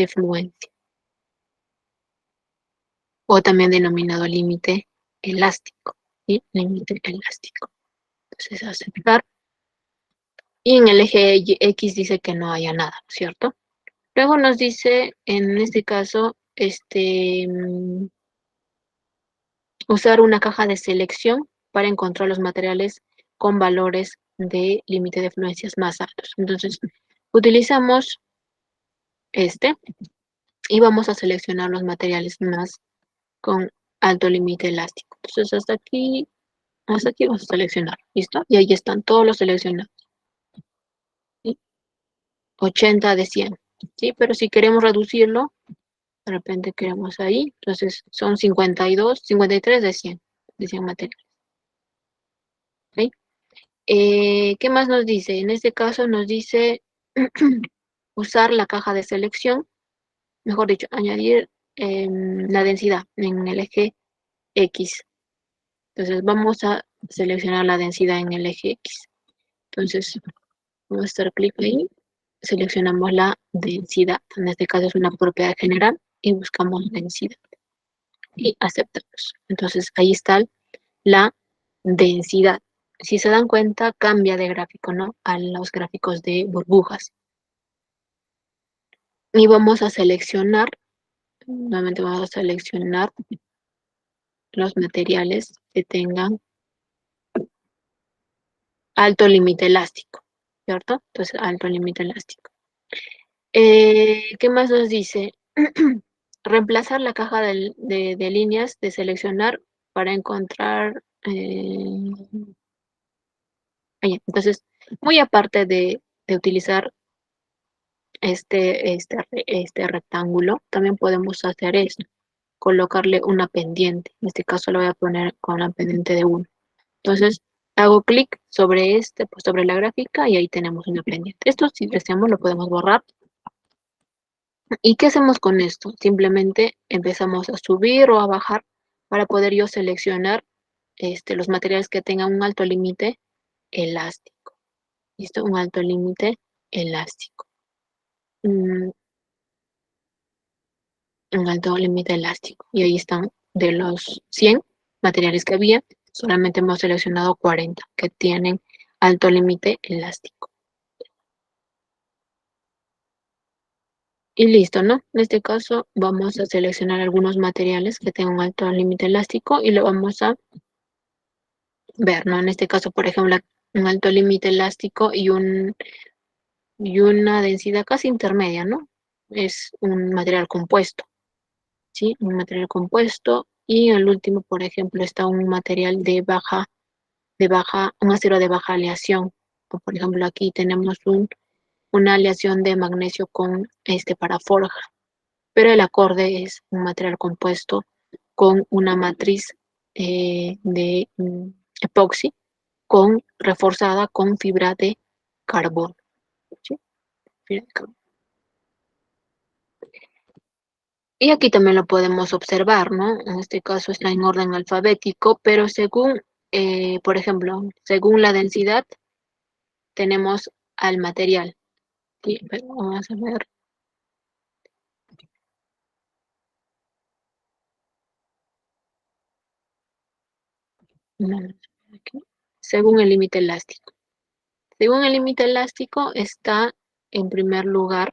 fluencia. O también denominado límite elástico. ¿Sí? Límite elástico. Entonces aceptar. Y en el eje X dice que no haya nada, ¿cierto? Luego nos dice, en este caso, usar una caja de selección para encontrar los materiales con valores de límite de fluencias más altos. Entonces, utilizamos y vamos a seleccionar los materiales más con alto límite elástico. Entonces, hasta aquí vamos a seleccionar. ¿Listo? Y ahí están todos los seleccionados. ¿Sí? 80 de 100. ¿Sí? Pero si queremos reducirlo, de repente queremos ahí, entonces son 52, 53 de 100 materiales. ¿Sí? ¿Qué más nos dice? En este caso nos dice usar la caja de selección, mejor dicho, añadir la densidad en el eje X. Entonces vamos a seleccionar la densidad en el eje X. Entonces vamos a hacer clic ahí, seleccionamos la densidad. En este caso es una propiedad general y buscamos densidad. Y aceptamos. Entonces ahí está la densidad. Si se dan cuenta, cambia de gráfico, ¿no? A los gráficos de burbujas. Y vamos a seleccionar, nuevamente vamos a seleccionar los materiales que tengan alto límite elástico, ¿cierto? Entonces, alto límite elástico. ¿Qué más nos dice? Reemplazar la caja de líneas de seleccionar para encontrar... entonces, muy aparte de utilizar este rectángulo, también podemos hacer esto, colocarle una pendiente. En este caso lo voy a poner con la pendiente de 1. Entonces, hago clic sobre pues sobre la gráfica y ahí tenemos una pendiente. Esto, si deseamos, lo podemos borrar. ¿Y qué hacemos con esto? Simplemente empezamos a subir o a bajar para poder yo seleccionar los materiales que tengan un alto límite elástico. ¿Listo? Un alto límite elástico. Un alto límite elástico. Y ahí están, de los 100 materiales que había, solamente hemos seleccionado 40 que tienen alto límite elástico. Y listo, ¿no? En este caso vamos a seleccionar algunos materiales que tengan un alto límite elástico y lo vamos a ver, ¿no? En este caso, por ejemplo, un alto límite elástico y una densidad casi intermedia, ¿no? Es un material compuesto, ¿sí? Un material compuesto. Y el último, por ejemplo, está un material un acero de baja aleación. O por ejemplo, aquí tenemos una aleación de magnesio con para forja. Pero el acorde es un material compuesto con una matriz de epoxi reforzada con fibra de carbono. ¿Sí? Fibra de carbono. Y aquí también lo podemos observar, ¿no? En este caso está en orden alfabético, pero según, por ejemplo, según la densidad, tenemos al material. ¿Sí? Pero vamos a ver. Aquí. Según el límite elástico. Según el límite elástico está en primer lugar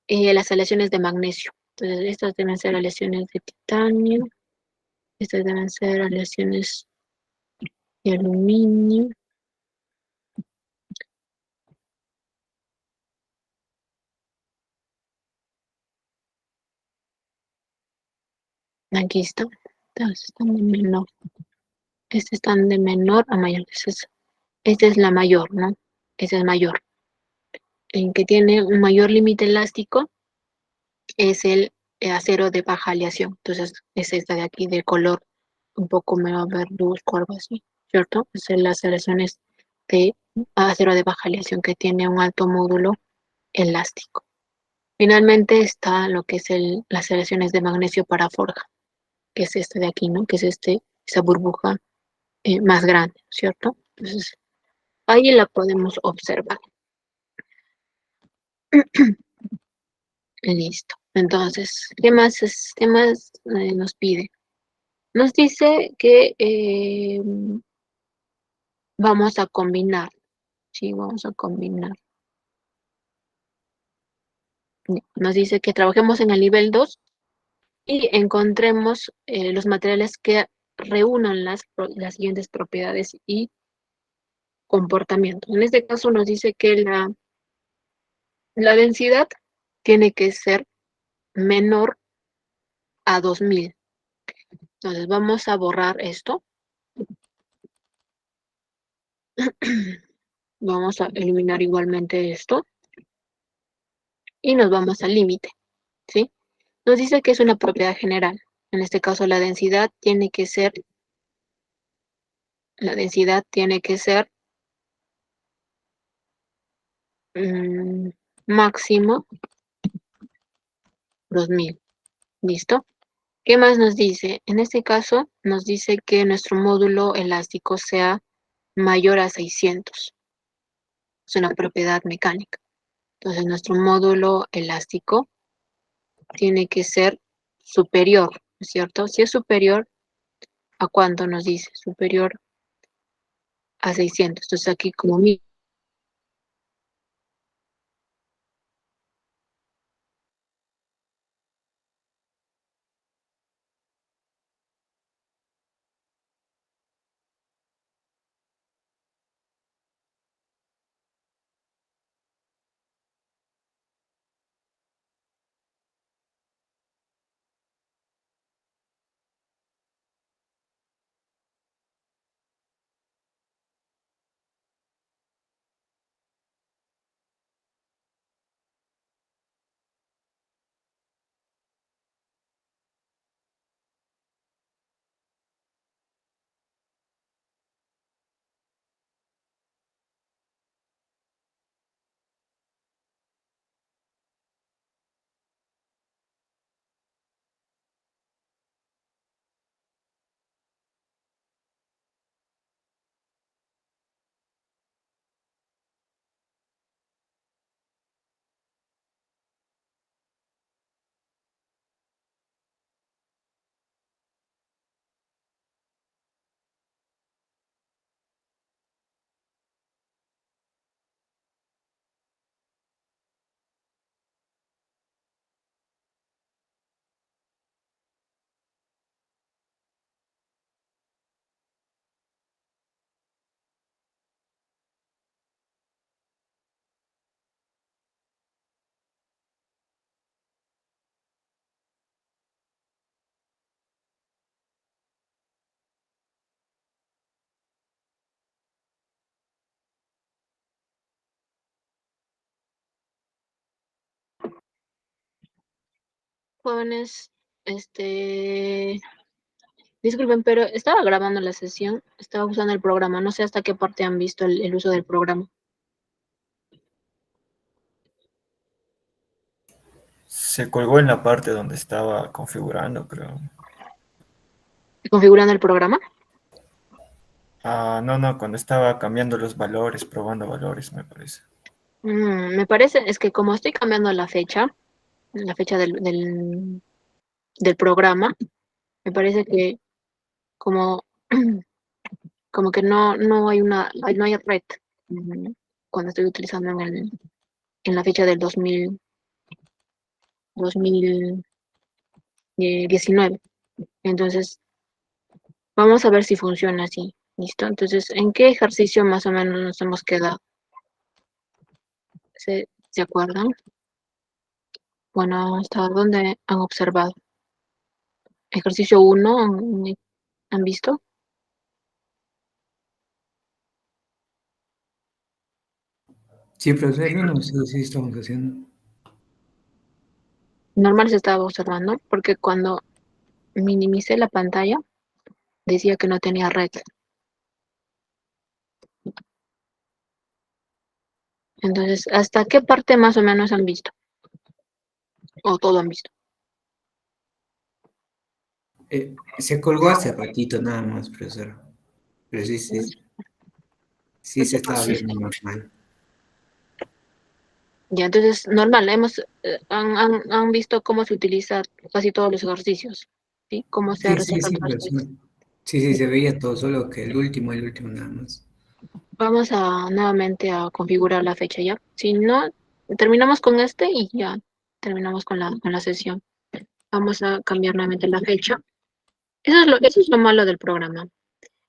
las aleaciones de magnesio. Entonces, estas deben ser aleaciones de titanio. Estas deben ser aleaciones de aluminio. Aquí están. Entonces, están de menor. Estas están de menor a mayor. Esta es la mayor, ¿no? Esta es mayor. El que tiene un mayor límite elástico es el acero de baja aleación. Entonces, es esta de aquí de color un poco me va a ver luzco, algo así, ¿cierto? Es las aleaciones de acero de baja aleación que tiene un alto módulo elástico. Finalmente está lo que es las aleaciones de magnesio para forja, que es este de aquí, ¿no? Que es esa burbuja más grande, ¿cierto? Entonces, ahí la podemos observar. Listo. Entonces, ¿qué más nos pide? Nos dice que vamos a combinar. Sí, vamos a combinar. Nos dice que trabajemos en el nivel 2 y encontremos los materiales que reúnan las siguientes propiedades y comportamientos. En este caso nos dice que la densidad tiene que ser menor a 2000. Entonces vamos a borrar esto. Vamos a eliminar igualmente esto. Y nos vamos al límite, ¿sí? Nos dice que es una propiedad general. En este caso la densidad tiene que ser máximo 2000. ¿Listo? ¿Qué más nos dice? En este caso nos dice que nuestro módulo elástico sea mayor a 600. Es una propiedad mecánica. Entonces nuestro módulo elástico tiene que ser superior, ¿no es cierto? Si es superior, ¿a cuánto nos dice? Superior a 600. Entonces aquí como mínimo jóvenes, disculpen, pero estaba grabando la sesión, estaba usando el programa, no sé hasta qué parte han visto el uso del programa. Se colgó en la parte donde estaba configurando, creo. ¿Configurando el programa? Ah, no, cuando estaba cambiando los valores, probando valores, me parece. Me parece, es que como estoy cambiando la fecha del programa, me parece que como, como que no hay no hay red cuando estoy utilizando en la fecha del 2019. Entonces, vamos a ver si funciona así. ¿Listo? Entonces, ¿en qué ejercicio más o menos nos hemos quedado? ¿Se acuerdan? Bueno, ¿hasta dónde han observado? Ejercicio 1, ¿han visto? Sí, profesor, yo no sé si estamos haciendo. Normal se estaba observando porque cuando minimicé la pantalla decía que no tenía red. Entonces, ¿hasta qué parte más o menos han visto? O todo han visto. Se colgó hace ratito nada más, profesor. Pero sí se estaba viendo normal. Ya, entonces, normal, han visto cómo se utiliza casi todos los ejercicios, ¿sí? Cómo se Sí, sí, resuelven sí, los profesor. ejercicios. Sí, se veía todo, solo que el último nada más. Vamos a nuevamente a configurar la fecha ya. Si no, terminamos con este y ya terminamos con la sesión. Vamos a cambiar nuevamente la fecha. Eso es lo malo del programa.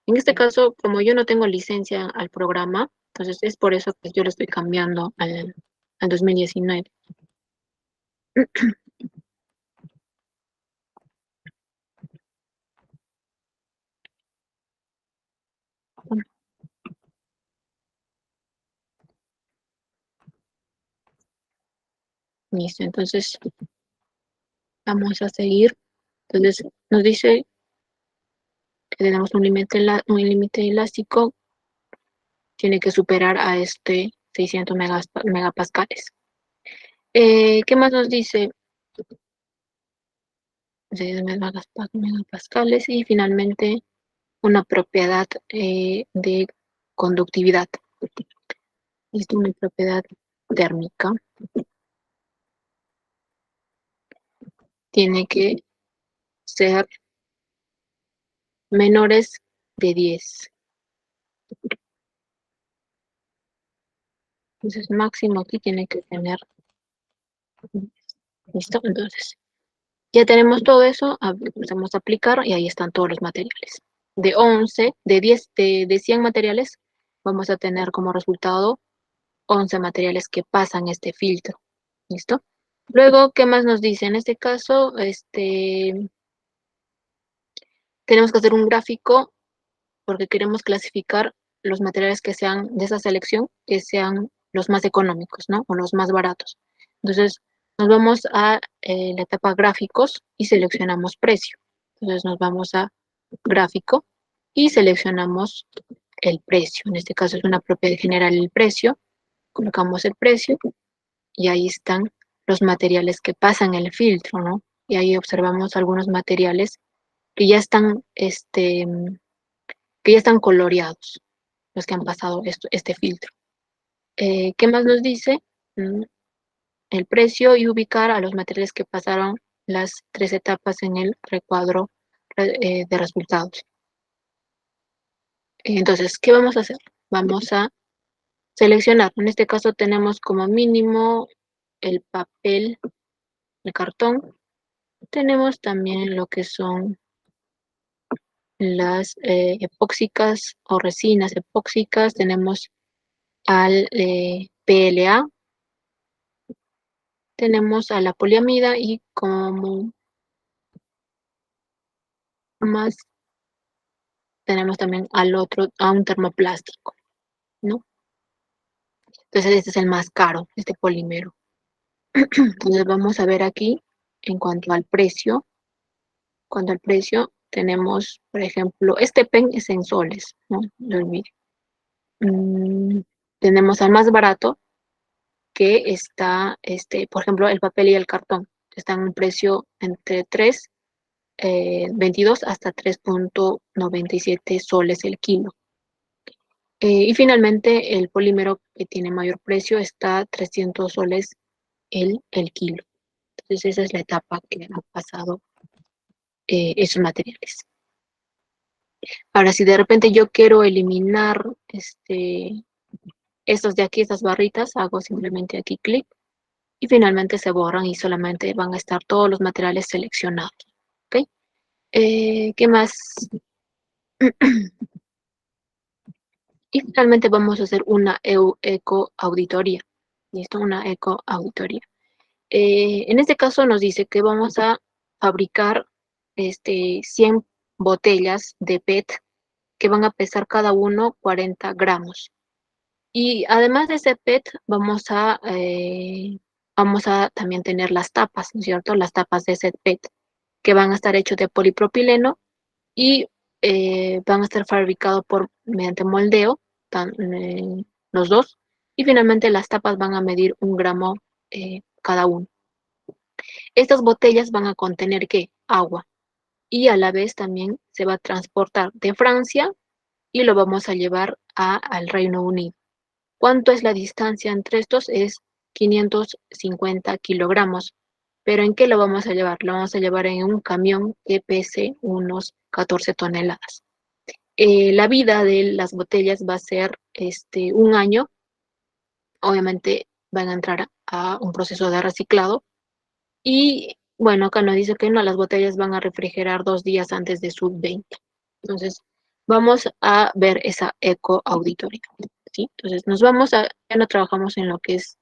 En este caso, como yo no tengo licencia al programa, entonces es por eso que yo lo estoy cambiando al 2019. Listo, entonces vamos a seguir. Entonces nos dice que tenemos un límite elástico, tiene que superar a este 600 megapascales. ¿Qué más nos dice? 600 megapascales y finalmente una propiedad de conductividad. Esto es una propiedad térmica. Tiene que ser menores de 10. Entonces, máximo aquí tiene que tener. ¿Listo? Entonces, ya tenemos todo eso, empezamos a aplicar y ahí están todos los materiales. De 11, de 10, de 100 materiales, vamos a tener como resultado 11 materiales que pasan este filtro. ¿Listo? Luego, ¿qué más nos dice? En este caso, tenemos que hacer un gráfico porque queremos clasificar los materiales que sean de esa selección, que sean los más económicos, ¿no? O los más baratos. Entonces, nos vamos a la etapa gráficos y seleccionamos precio. Entonces, nos vamos a gráfico y seleccionamos el precio. En este caso es una propiedad general el precio. Colocamos el precio y ahí están los materiales que pasan el filtro, ¿no? Y ahí observamos algunos materiales que ya están, coloreados, los que han pasado este filtro. ¿Qué más nos dice? El precio y ubicar a los materiales que pasaron las 3 etapas en el recuadro de resultados. Entonces, ¿qué vamos a hacer? Vamos a seleccionar. En este caso tenemos como mínimo el papel, el cartón. Tenemos también lo que son las epóxicas o resinas epóxicas. Tenemos al PLA. Tenemos a la poliamida y como más tenemos también a un termoplástico, ¿no? Entonces este es el más caro, este polímero. Entonces vamos a ver aquí en cuanto al precio. Cuanto al precio tenemos, por ejemplo, este pen es en soles, no lo olvide. Tenemos al más barato que está, por ejemplo, el papel y el cartón. Están en un precio entre 22 hasta 3.97 soles el kilo. Y finalmente el polímero que tiene mayor precio está a 300 soles el kilo. Entonces esa es la etapa que han pasado esos materiales. Ahora, si de repente yo quiero eliminar estos de aquí, estas barritas, hago simplemente aquí clic y finalmente se borran y solamente van a estar todos los materiales seleccionados. ¿Ok? ¿Qué más? Y finalmente vamos a hacer una eco-auditoría. ¿Listo? Una eco-auditoría. En este caso nos dice que vamos a fabricar 100 botellas de PET que van a pesar cada uno 40 gramos. Y además de ese PET, vamos a también tener las tapas, ¿no es cierto? Las tapas de ese PET, que van a estar hechos de polipropileno y van a estar fabricados mediante moldeo, los dos. Y finalmente las tapas van a medir 1 gramo cada uno. Estas botellas van a contener, ¿qué? Agua. Y a la vez también se va a transportar de Francia y lo vamos a llevar al Reino Unido. ¿Cuánto es la distancia entre estos? Es 550 kilogramos. ¿Pero en qué lo vamos a llevar? Lo vamos a llevar en un camión que pese unos 14 toneladas. La vida de las botellas va a ser 1 año. Obviamente van a entrar a un proceso de reciclado. Y bueno, acá nos dice que no, las botellas van a refrigerar 2 días antes de su venta. Entonces, vamos a ver esa eco-auditoría. ¿Sí? Entonces, ya no trabajamos en lo que es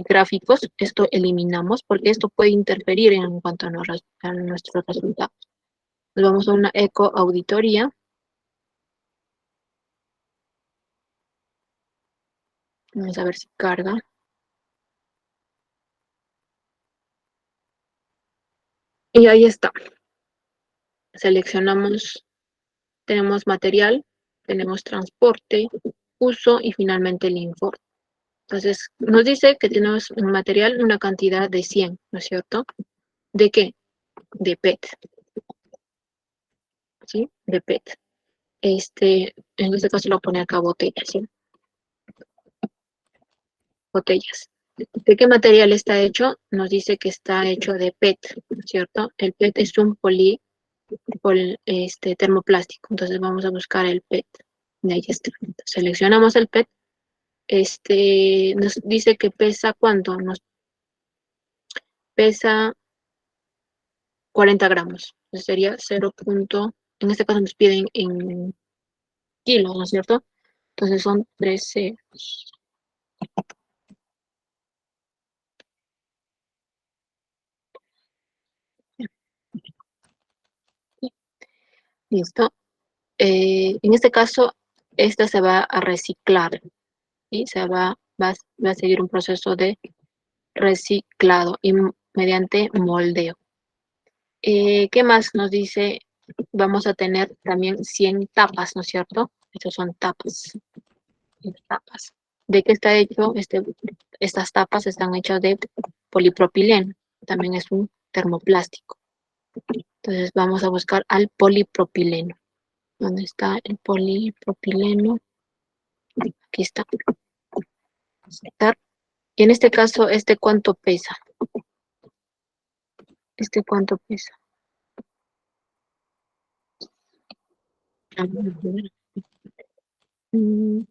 gráficos, esto eliminamos porque esto puede interferir en cuanto a nuestros resultados. Nos vamos a una eco-auditoría. Vamos a ver si carga. Y ahí está. Seleccionamos, tenemos material, tenemos transporte, uso y finalmente el informe. Entonces, nos dice que tenemos un material, una cantidad de 100, ¿no es cierto? ¿De qué? De PET, ¿sí? De PET. En este caso lo voy a poner acá botellas, ¿sí? Botellas. ¿De qué material está hecho? Nos dice que está hecho de PET, ¿no es cierto? El PET es un termoplástico. Entonces vamos a buscar el PET. De ahí está. Seleccionamos el PET. Nos dice que pesa ¿cuánto? Nos pesa 40 gramos. Entonces sería 0. En este caso nos piden en kilos, ¿no es cierto? Entonces son 13. Listo. En este caso, esta se va a reciclar, ¿sí? Va a seguir un proceso de reciclado y mediante moldeo. ¿Qué más nos dice? Vamos a tener también 100 tapas, ¿no es cierto? Estas son tapas. Tapas. ¿De qué está hecho? Estas tapas están hechas de polipropileno. También es un termoplástico. Entonces vamos a buscar al polipropileno. ¿Dónde está el polipropileno? Aquí está. Y en este caso, ¿cuánto pesa? ¿Cuánto pesa? Mm,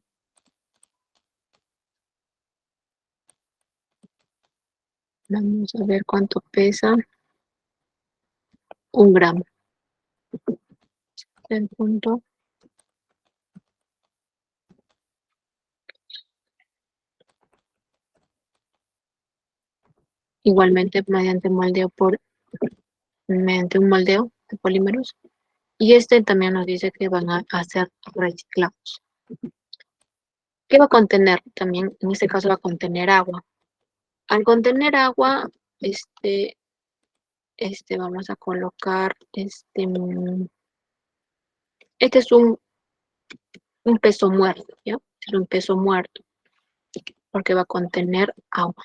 Vamos a ver cuánto pesa. 1 gramo. El punto. Igualmente mediante un moldeo de polímeros. Y también nos dice que van a ser reciclados. ¿Qué va a contener? También en este caso va a contener agua. Al contener agua, vamos a colocar este es un peso muerto, ¿ya? Es un peso muerto, porque va a contener agua.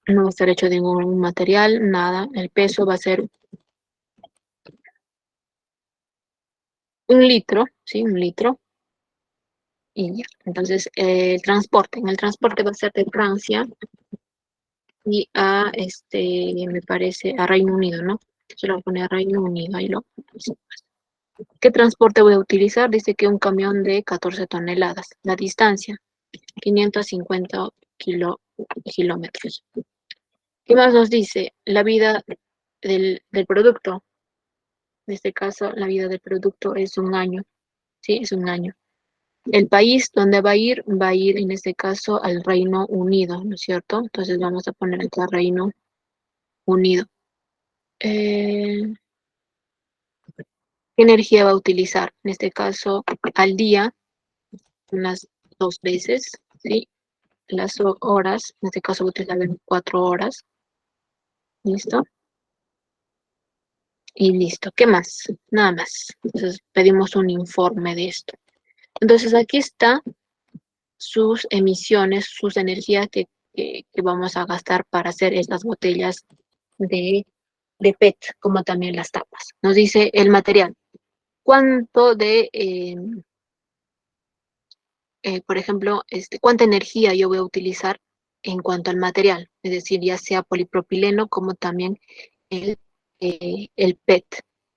No va a estar hecho de ningún material, nada. El peso va a ser 1 litro, ¿sí? 1 litro. Y ya. Entonces, en el transporte va a ser de Francia y me parece, a Reino Unido, ¿no? Se lo voy a poner Reino Unido, ahí lo. ¿Qué transporte voy a utilizar? Dice que un camión de 14 toneladas. La distancia, 550 kilómetros. ¿Qué más nos dice? La vida del producto. En este caso, la vida del producto es 1 año. ¿Sí? Es 1 año. El país donde va a ir en este caso al Reino Unido, ¿no es cierto? Entonces vamos a poner acá Reino Unido. ¿Qué energía va a utilizar? En este caso, al día, unas 2 veces, ¿sí? Las horas, en este caso voy a utilizar 24 horas. ¿Listo? Y listo. ¿Qué más? Nada más. Entonces pedimos un informe de esto. Entonces aquí está sus emisiones, sus energías que vamos a gastar para hacer estas botellas de PET, como también las tapas. Nos dice el material. ¿Cuánto por ejemplo, cuánta energía yo voy a utilizar en cuanto al material? Es decir, ya sea polipropileno como también el PET.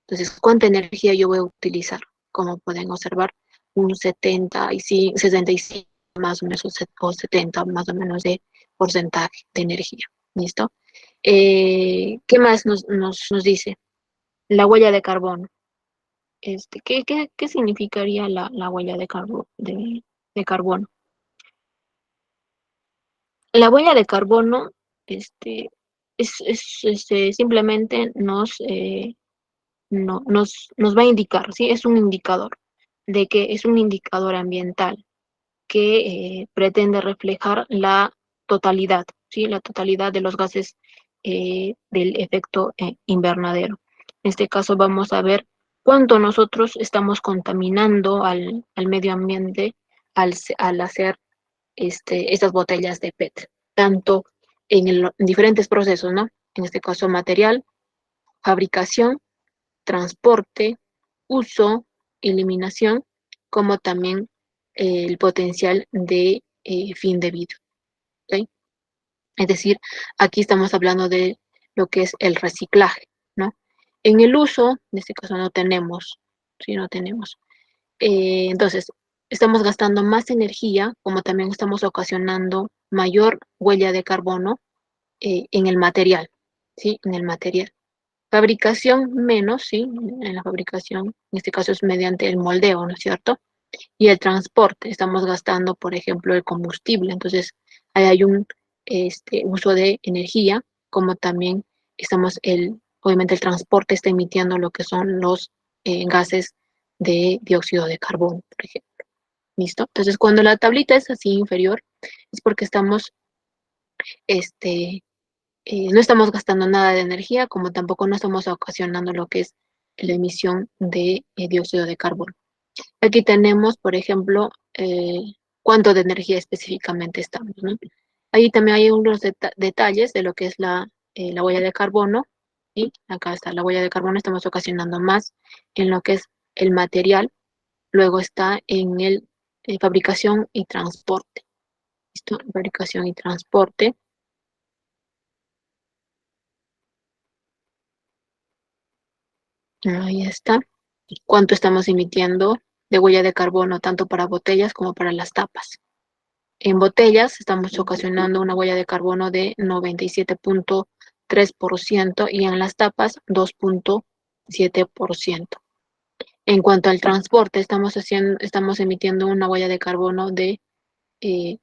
Entonces, ¿cuánta energía yo voy a utilizar? Como pueden observar, un 65 más o menos, o 70 más o menos de porcentaje de energía. ¿Listo? ¿Qué más nos dice? La huella de carbono. ¿Qué significaría la huella de carbono? La huella de carbono simplemente nos va a indicar, ¿sí? Es un indicador de que es un indicador ambiental que pretende reflejar la totalidad, ¿sí? La totalidad de los gases del efecto invernadero. En este caso vamos a ver cuánto nosotros estamos contaminando al medio ambiente al hacer estas botellas de PET, tanto en diferentes procesos, ¿no? En este caso material, fabricación, transporte, uso, eliminación, como también el potencial de fin de vida. ¿Okay? Es decir, aquí estamos hablando de lo que es el reciclaje, ¿no? En el uso, en este caso no tenemos, ¿sí? No tenemos. Entonces, estamos gastando más energía, como también estamos ocasionando mayor huella de carbono en el material, ¿sí? En el material. Fabricación menos, ¿sí? En la fabricación, en este caso es mediante el moldeo, ¿no es cierto? Y el transporte, estamos gastando, por ejemplo, el combustible, entonces ahí hay un uso de energía, como también obviamente el transporte está emitiendo lo que son los gases de dióxido de carbono, por ejemplo. ¿Listo? Entonces, cuando la tablita es así inferior, es porque no estamos gastando nada de energía, como tampoco no estamos ocasionando lo que es la emisión de dióxido de carbono. Aquí tenemos, por ejemplo, cuánto de energía específicamente estamos, ¿no? Ahí también hay unos detalles de lo que es la huella de carbono, y acá está la huella de carbono, estamos ocasionando más en lo que es el material, luego está en el fabricación y transporte. ¿Listo? Fabricación y transporte. Ahí está. ¿Cuánto estamos emitiendo de huella de carbono tanto para botellas como para las tapas? En botellas estamos ocasionando una huella de carbono de 97.3% y en las tapas 2.7%. En cuanto al transporte, estamos emitiendo una huella de carbono de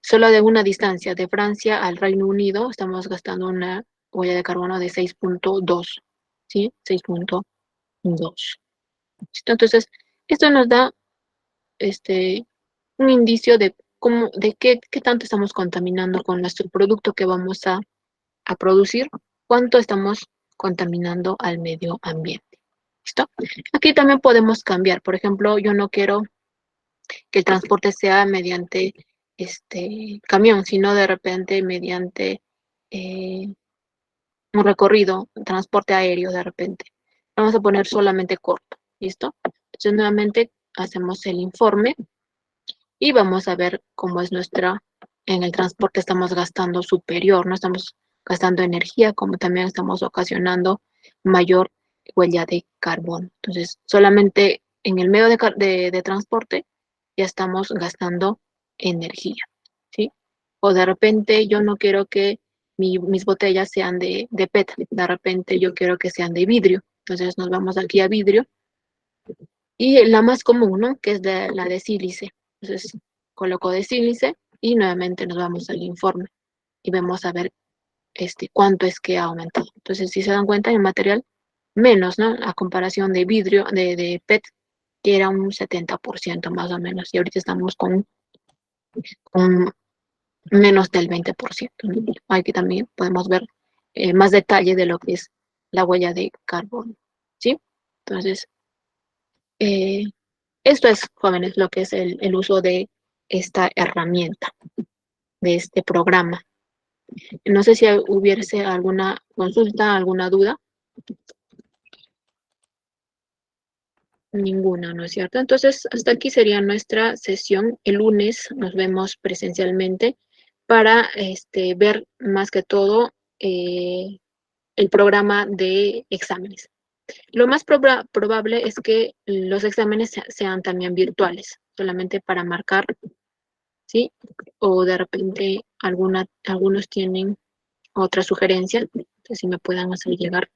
solo de una distancia, de Francia al Reino Unido, estamos gastando una huella de carbono de 6.2, ¿sí? 6.2. Entonces, esto nos da un indicio de qué tanto estamos contaminando con nuestro producto que vamos a producir, cuánto estamos contaminando al medio ambiente. ¿Listo? Aquí también podemos cambiar. Por ejemplo, yo no quiero que el transporte sea mediante camión, sino de repente mediante un recorrido, un transporte aéreo de repente. Vamos a poner solamente corto. ¿Listo? Entonces, nuevamente hacemos el informe y vamos a ver cómo es en el transporte estamos gastando superior, no estamos gastando energía, como también estamos ocasionando mayor huella de carbono. Entonces, solamente en el medio de transporte ya estamos gastando energía, ¿sí? O de repente yo no quiero que mis botellas sean de PET, de repente yo quiero que sean de vidrio. Entonces nos vamos aquí a vidrio. Y la más común, ¿no? Que es la de sílice. Entonces, coloco de sílice y nuevamente nos vamos al informe y vemos a ver cuánto es que ha aumentado. Entonces, si se dan cuenta, el material menos, ¿no? A comparación de vidrio, de PET, que era un 70% más o menos. Y ahorita estamos con menos del 20%, ¿no? Aquí también podemos ver más detalle de lo que es la huella de carbono, ¿sí? Entonces, esto es, jóvenes, lo que es el uso de esta herramienta, de este programa. No sé si hubiese alguna consulta, alguna duda. Ninguna, ¿no es cierto? Entonces, hasta aquí sería nuestra sesión. El lunes nos vemos presencialmente para ver más que todo el programa de exámenes. Lo más probable es que los exámenes sean también virtuales, solamente para marcar, ¿sí? O de repente algunos tienen otra sugerencia, si me puedan hacer llegar.